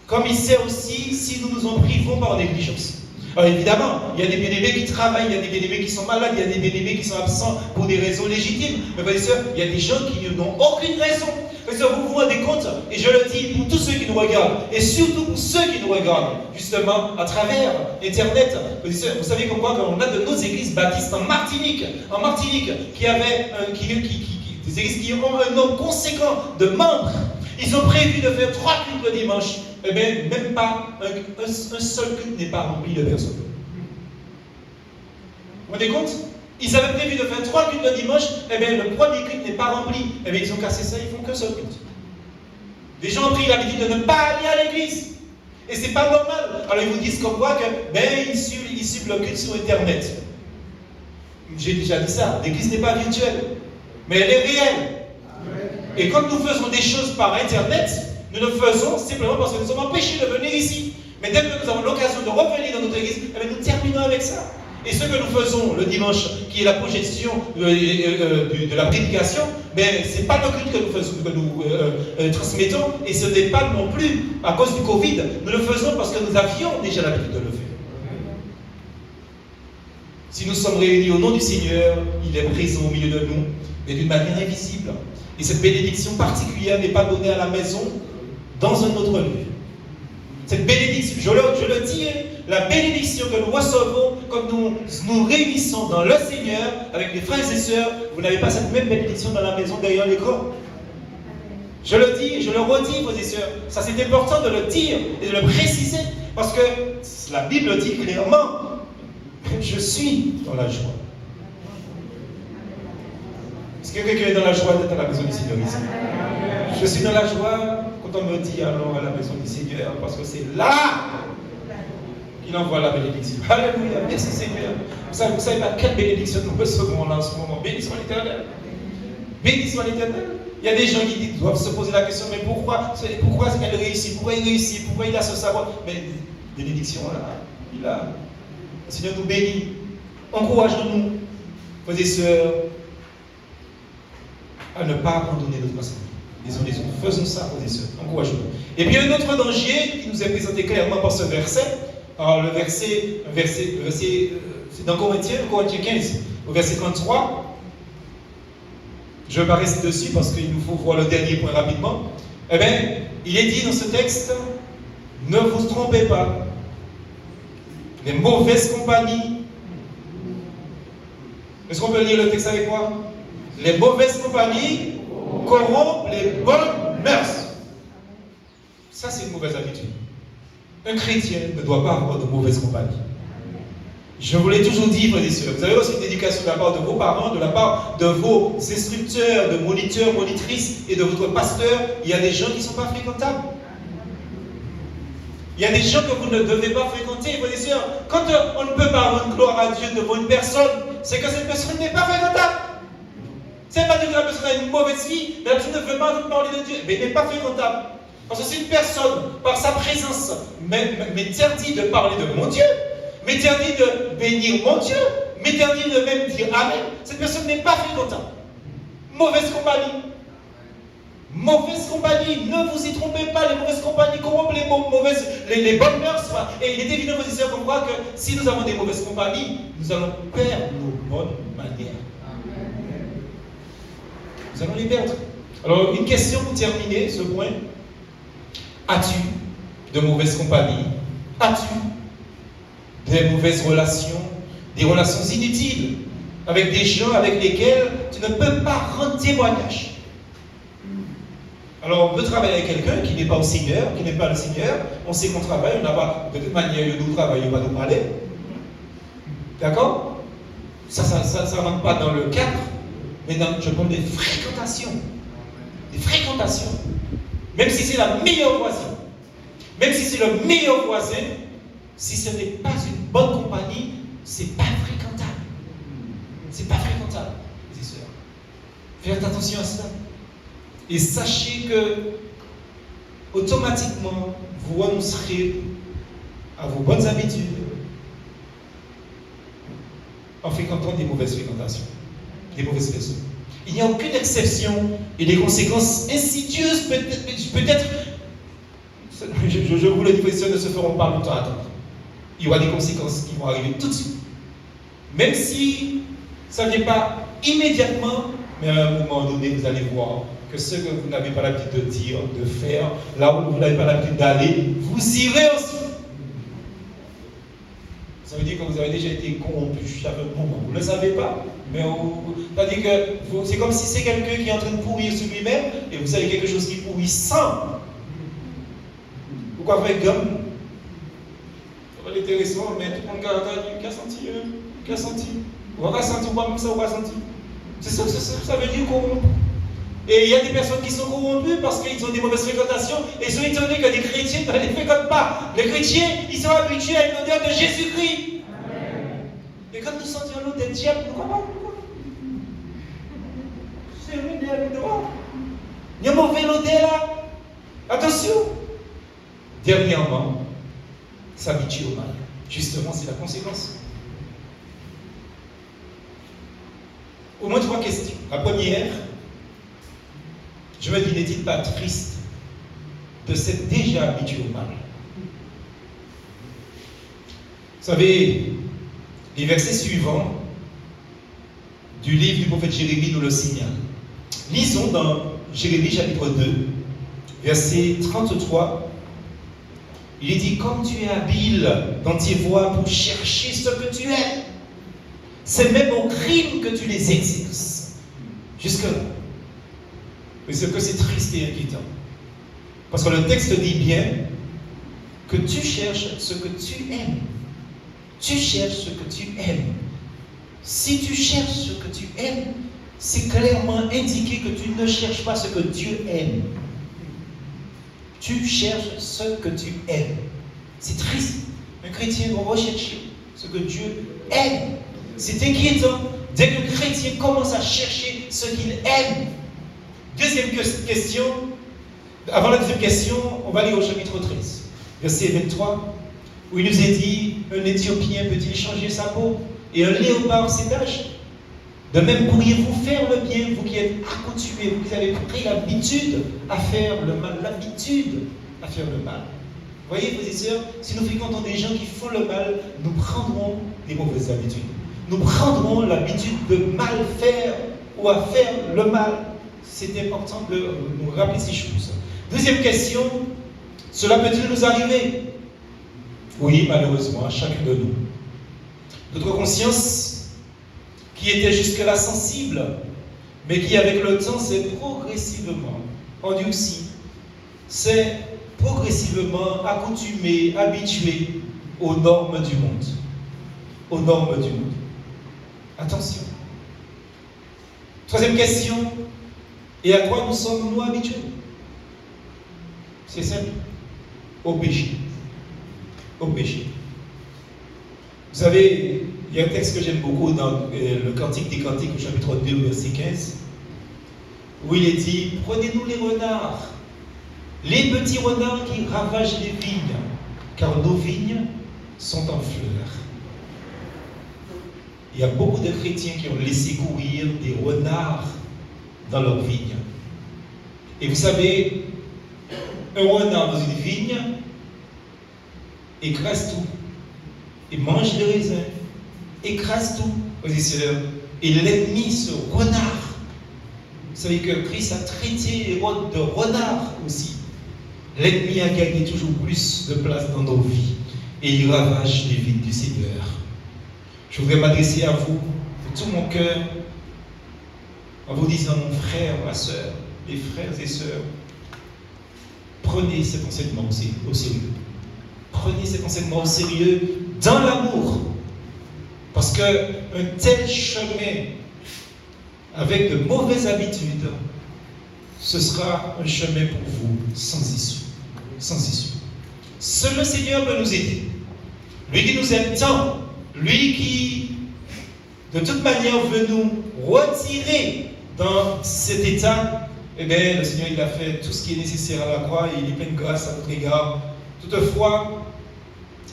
Comme il sait aussi si nous nous en privons par négligence. Alors évidemment, il y a des bien-aimés qui travaillent, il y a des bien-aimés qui sont malades, il y a des bien-aimés qui sont absents pour des raisons légitimes. Mais frères et sœurs, il y a des gens qui n'ont aucune raison. Frères et sœurs, vous vous rendez compte, et je le dis pour tous ceux qui nous regardent, et surtout pour ceux qui nous regardent, justement, à travers Internet. Frères et sœurs, vous savez comment on a de nos églises baptistes en Martinique, qui avaient, des églises qui ont un nombre conséquent de membres. Ils ont prévu de faire 3 cultes le dimanche. Eh bien, même pas un seul culte n'est pas rempli de personnes. Vous vous rendez compte? Ils avaient prévu de faire 3 cultes le dimanche. Eh bien, le premier culte n'est pas rempli. Eh bien, ils ont cassé ça, ils font qu'un seul culte. Les gens ont pris l'habitude de ne pas aller à l'église. Et c'est pas normal. Alors, ils vous disent comme quoi que, ils suivent le culte sur Internet. J'ai déjà dit ça. L'église n'est pas virtuelle. Mais elle est réelle. Et quand nous faisons des choses par Internet, nous le faisons simplement parce que nous sommes empêchés de venir ici. Mais dès que nous avons l'occasion de revenir dans notre église, nous terminons avec ça. Et ce que nous faisons le dimanche, qui est la projection de la prédication, ce n'est pas le culte que nous transmettons, et ce n'est pas non plus à cause du Covid. Nous le faisons parce que nous avions déjà l'habitude de le faire. Si nous sommes réunis au nom du Seigneur, il est présent au milieu de nous, mais d'une manière invisible. Et cette bénédiction particulière n'est pas donnée à la maison, dans un autre lieu. Cette bénédiction, je le dis, la bénédiction que nous recevons quand nous nous réunissons dans le Seigneur avec les frères et sœurs, vous n'avez pas cette même bénédiction dans la maison derrière l'écran. Je le dis, je le redis, frères et sœurs. Ça, c'est important de le dire et de le préciser, parce que la Bible dit clairement, je suis dans la joie. Est-ce que quelqu'un est dans la joie d'être à la maison du Seigneur ici? Je suis dans la joie quand on me dit allons à la maison du Seigneur, parce que c'est là qu'il envoie la bénédiction. Alléluia, merci Seigneur. Vous savez pas quelle bénédiction nous recevons là en ce moment. Bénissons l'Éternel. Bénissons l'Éternel. Il y a des gens qui doivent se poser la question, mais pourquoi elle réussit? Pourquoi il réussit? Pourquoi il a ce savoir? Mais bénédiction là, il a. Le Seigneur nous bénit. Encourageons-nous, frères et sœurs. à ne pas abandonner notre assemblée. Désolé, faisons ça, frères et sœurs. Encouragez-nous. Et puis un autre danger qui nous est présenté clairement par ce verset. Alors le verset c'est dans Corinthiens 15, au verset 33. Je ne vais pas rester dessus parce qu'il nous faut voir le dernier point rapidement. Eh bien, il est dit dans ce texte, ne vous trompez pas. Les mauvaises compagnies. Est-ce qu'on peut lire le texte avec moi? Les mauvaises compagnies corrompent les bonnes mœurs. Ça, c'est une mauvaise habitude. Un chrétien ne doit pas avoir de mauvaise compagnie. Je vous l'ai toujours dit, frères et sœurs, vous avez aussi une éducation de la part de vos parents, de la part de vos instructeurs, de moniteurs, monitrices et de votre pasteur. Il y a des gens qui ne sont pas fréquentables. Il y a des gens que vous ne devez pas fréquenter, frères et sœurs. Quand on ne peut pas rendre gloire à Dieu devant une personne, c'est que cette personne n'est pas fréquentable. Ce n'est pas dire que la personne a une mauvaise vie, mais la personne ne veut pas nous parler de Dieu, mais elle n'est pas fréquentable. Parce que si une personne, par sa présence, m'interdit de parler de mon Dieu, m'interdit de bénir mon Dieu, m'interdit de même dire Amen, cette personne n'est pas fréquentable. Mauvaise compagnie. Mauvaise compagnie, ne vous y trompez pas, les mauvaises compagnies corrompent les bonnes mœurs. Et il est évident, frères et sœurs, qu'on voit que si nous avons des mauvaises compagnies, nous allons perdre nos bonnes manières. Nous allons les perdre. Alors, une question pour terminer ce point. As-tu de mauvaises compagnies? As-tu des mauvaises relations, des relations inutiles avec des gens avec lesquels tu ne peux pas rendre témoignage? Alors, on peut travailler avec quelqu'un qui n'est pas au Seigneur, qui n'est pas le Seigneur. On sait qu'on travaille, on n'a pas de toute manière, nous travaillons pas nous parler. D'accord? Ça ne rentre pas dans le cadre, mais je parle des fréquentations. Des fréquentations. Même si c'est la meilleure voisine, même si c'est le meilleur voisin, si ce n'est pas une bonne compagnie, c'est pas fréquentable. C'est pas fréquentable, mes sœurs. Faites attention à cela. Et sachez que, automatiquement, vous renoncerez à vos bonnes habitudes en fréquentant des mauvaises fréquentations, des mauvaises personnes. Il n'y a aucune exception et les conséquences insidieuses, peut-être, je vous le dis, les ne se feront pas longtemps attendre. Il y aura des conséquences qui vont arriver tout de suite. Même si ça ne vient pas immédiatement, mais à un moment donné, vous allez voir que ce que vous n'avez pas l'habitude de dire, de faire, là où vous n'avez pas l'habitude d'aller, vous irez aussi. Ça veut dire que vous avez déjà été corrompu à un moment. Vous ne le savez pas, mais c'est-à-dire que c'est comme si c'est quelqu'un qui est en train de pourrir sur lui-même et vous avez quelque chose qui pourrit sans. Pourquoi faire gomme? Ça va être intéressant, mais tout le monde qui a senti, qui a senti. Ou pas senti, ou pas même ça, ou pas senti. C'est ça que ça veut dire corrompu. Et il y a des personnes qui sont corrompues parce qu'ils ont des mauvaises fréquentations et ils sont étonnés que les chrétiens ne les fréquentent pas. Les chrétiens, ils sont habitués à une odeur de Jésus-Christ. Et quand nous sentions l'odeur des diables, nous comprenons. C'est une odeur de dehors. Il y a une mauvaise odeur là. Attention. Dernièrement, s'habituer au mal. Justement, c'est la conséquence. Au moins 3 questions. La première, je me dis, n'est-il pas triste de s'être déjà habitué au mal? Vous savez, les versets suivants du livre du prophète Jérémie nous le signalent. Lisons dans Jérémie chapitre 2, verset 33. Il est dit, comme tu es habile dans tes voies pour chercher ce que tu aimes, c'est même au crime que tu les exerces. Jusque-là. Mais c'est que c'est triste et inquiétant. Parce que le texte dit bien que tu cherches ce que tu aimes. Tu cherches ce que tu aimes. Si tu cherches ce que tu aimes, c'est clairement indiqué que tu ne cherches pas ce que Dieu aime. Tu cherches ce que tu aimes. C'est triste. Un chrétien doit rechercher ce que Dieu aime. C'est inquiétant dès qu'un chrétien commence à chercher ce qu'il aime. Deuxième question. Avant la deuxième question, on va lire au chapitre 13, verset 23, où il nous est dit, un Éthiopien peut-il changer sa peau et un léopard ses taches? De même, pourriez-vous faire le bien, vous qui êtes accoutumés, vous qui avez pris l'habitude à faire le mal, l'habitude à faire le mal. Voyez, frères et sœurs, si nous fréquentons des gens qui font le mal, nous prendrons des mauvaises habitudes. Nous prendrons l'habitude de mal faire ou à faire le mal. C'est important de nous rappeler ces choses. Deuxième question, cela peut-il nous arriver? Oui, malheureusement, à chacun de nous. Notre conscience, qui était jusque-là sensible, mais qui avec le temps s'est progressivement endurcie, s'est progressivement accoutumée, habituée aux normes du monde. Aux normes du monde. Attention. Troisième question, et à quoi nous sommes-nous habitués? C'est simple, au péché. Au péché. Vous savez, il y a un texte que j'aime beaucoup dans le Cantique des Cantiques, au chapitre 2, verset 15, où il est dit, prenez-nous les renards, les petits renards qui ravagent les vignes, car nos vignes sont en fleurs. Il y a beaucoup de chrétiens qui ont laissé courir des renards dans leurs vignes. Et vous savez, un renard dans une vigne écrase tout. Il mange les raisins, écrase tout, frères et sœurs. Et l'ennemi, ce renard, vous savez que Christ a traité Hérode de renard aussi. L'ennemi a gagné toujours plus de place dans nos vies. Et il ravage les vies du Seigneur. Je voudrais m'adresser à vous, de tout mon cœur, en vous disant, mon frère, ma soeur, mes frères et sœurs, prenez cet enseignement au sérieux. Prenez cet enseignement au sérieux dans l'amour. Parce qu'un tel chemin avec de mauvaises habitudes, ce sera un chemin pour vous sans issue. Sans issue. Seul le Seigneur peut nous aider. Lui qui nous aime tant, lui qui, de toute manière, veut nous retirer dans cet état, eh bien, le Seigneur, il a fait tout ce qui est nécessaire à la croix et il est plein de grâce à notre égard. Toutefois,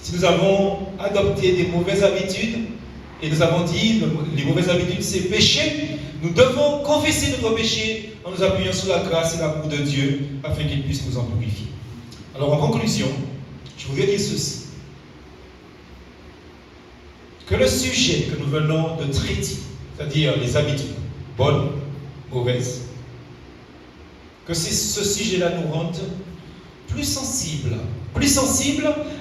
si nous avons adopté des mauvaises habitudes, et nous avons dit, les mauvaises habitudes, c'est péché, nous devons confesser notre péché en nous appuyant sur la grâce et l'amour de Dieu, afin qu'il puisse nous en purifier. Alors, en conclusion, je voudrais dire ceci. Que le sujet que nous venons de traiter, c'est-à-dire les habitudes, bonnes, mauvaises, que ce sujet-là nous rende plus sensibles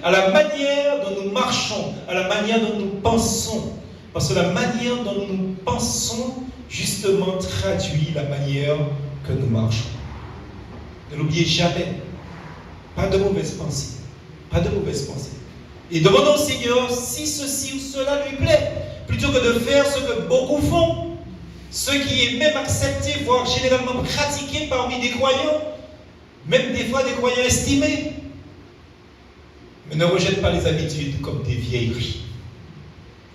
à la manière dont nous marchons, à la manière dont nous pensons. Parce que la manière dont nous pensons, justement, traduit la manière que nous marchons. Ne l'oubliez jamais. Pas de mauvaises pensées. Pas de mauvaises pensées. Et demandons au Seigneur si ceci ou cela lui plaît, plutôt que de faire ce que beaucoup font, ce qui est même accepté, voire généralement pratiqué parmi des croyants, même des fois des croyants estimés. Mais ne rejette pas les habitudes comme des vieilleries.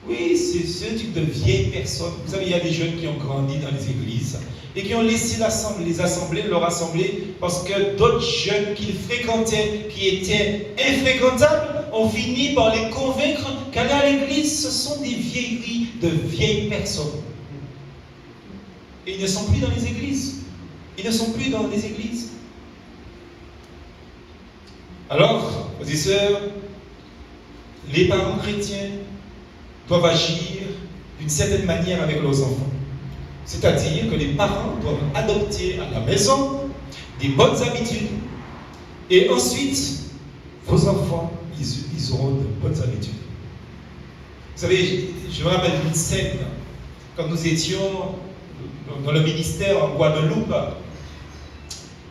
Oui, c'est ce type de vieilles personnes. Vous savez, il y a des jeunes qui ont grandi dans les églises et qui ont laissé leur assemblée, parce que d'autres jeunes qu'ils fréquentaient, qui étaient infréquentables, ont fini par les convaincre qu'aller à l'église, ce sont des vieilleries de vieilles personnes. Et ils ne sont plus dans les églises. Ils ne sont plus dans les églises. Alors, frères et sœurs, les parents chrétiens doivent agir d'une certaine manière avec leurs enfants. C'est-à-dire que les parents doivent adopter à la maison des bonnes habitudes. Et ensuite, vos enfants, ils auront de bonnes habitudes. Vous savez, je me rappelle d'une scène, quand nous étions dans le ministère en Guadeloupe.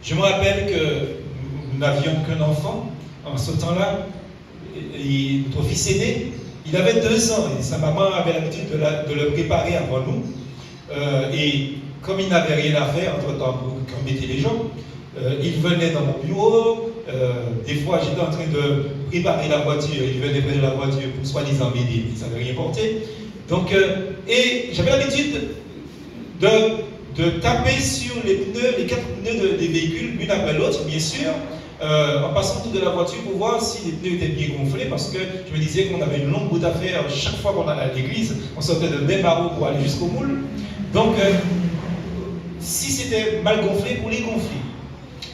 Je me rappelle que nous n'avions qu'un enfant en ce temps-là. Et notre fils aîné, il avait 2 ans et sa maman avait l'habitude de le préparer avant nous. Et comme il n'avait rien à faire entre-temps pour embêter les gens, il venait dans mon bureau. Des fois, j'étais en train de préparer la voiture. Il venait près de la voiture pour soi-disant m'aider, mais ça n'avait rien porté. Donc, et j'avais l'habitude de taper sur les pneus, les 4 pneus des véhicules, l'une après l'autre, bien sûr, en passant tout de la voiture pour voir si les pneus étaient bien gonflés, parce que je me disais qu'on avait une longue route à faire chaque fois qu'on allait à l'église. On sortait de Mbaro pour aller jusqu'au moule. Donc, si c'était mal gonflé, pour les gonfler.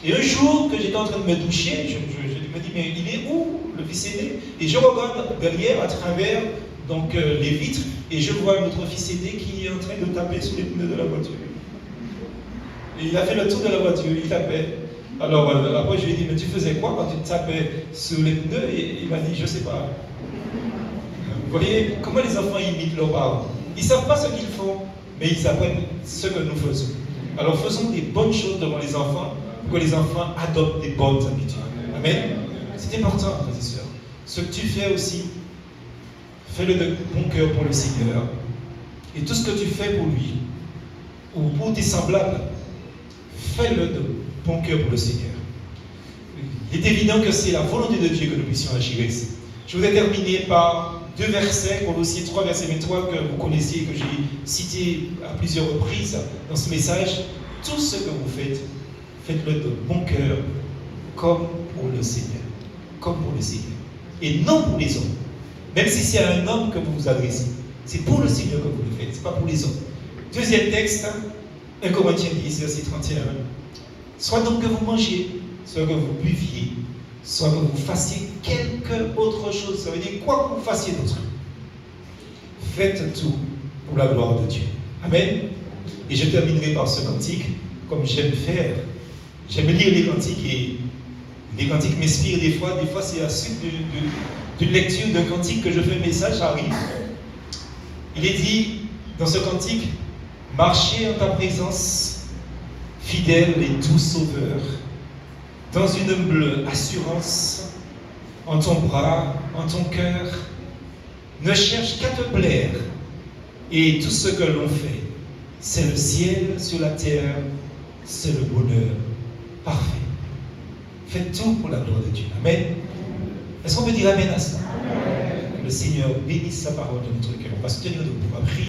Et un jour que j'étais en train de me doucher, je me dis, mais il est où le fils aîné? Et je regarde derrière, à travers donc, les vitres, et je vois notre fils aîné qui est en train de taper sur les pneus de la voiture. Et il a fait le tour de la voiture, il tapait. Alors après je lui ai dit, mais tu faisais quoi quand tu tapais sur les pneus? Et il m'a dit, je ne sais pas. Vous voyez comment les enfants imitent leurs parents. Ils ne savent pas ce qu'ils font, mais ils apprennent ce que nous faisons. Alors faisons des bonnes choses devant les enfants, pour que les enfants adoptent des bonnes habitudes. Amen. C'est important, frères et sœurs. Ce que tu fais aussi, fais-le de bon cœur pour le Seigneur. Et tout ce que tu fais pour lui, ou pour tes semblables, fais-le de bon cœur pour le Seigneur. Il est évident que c'est la volonté de Dieu que nous puissions agir ici. Je voudrais terminer par 2 versets, Colossiens 3, verset 23, que vous connaissez, que j'ai cité à plusieurs reprises dans ce message. Tout ce que vous faites, faites-le de bon cœur, comme pour le Seigneur. Comme pour le Seigneur. Et non pour les hommes. Même si c'est à un homme que vous vous adressez. C'est pour le Seigneur que vous le faites, ce n'est pas pour les hommes. Deuxième texte, 1 Corinthiens 10, verset 31. Soit donc que vous mangiez, soit que vous buviez, soit que vous fassiez quelque autre chose. Ça veut dire quoi que vous fassiez d'autre. Faites tout pour la gloire de Dieu. Amen. Et je terminerai par ce cantique, comme j'aime faire. J'aime lire les cantiques et les cantiques m'inspirent des fois. Des fois, c'est à la suite d'une lecture d'un cantique que je fais un message, arrive. Il est dit dans ce cantique, marchez en ta présence, fidèle et doux sauveur, dans une humble assurance, en ton bras, en ton cœur, ne cherche qu'à te plaire, et tout ce que l'on fait, c'est le ciel sur la terre, c'est le bonheur parfait. Faites tout pour la gloire de Dieu. Amen. Est-ce qu'on peut dire Amen à ça? Amen. Que le Seigneur bénisse sa parole de notre cœur. On va se tenir debout, on va prier.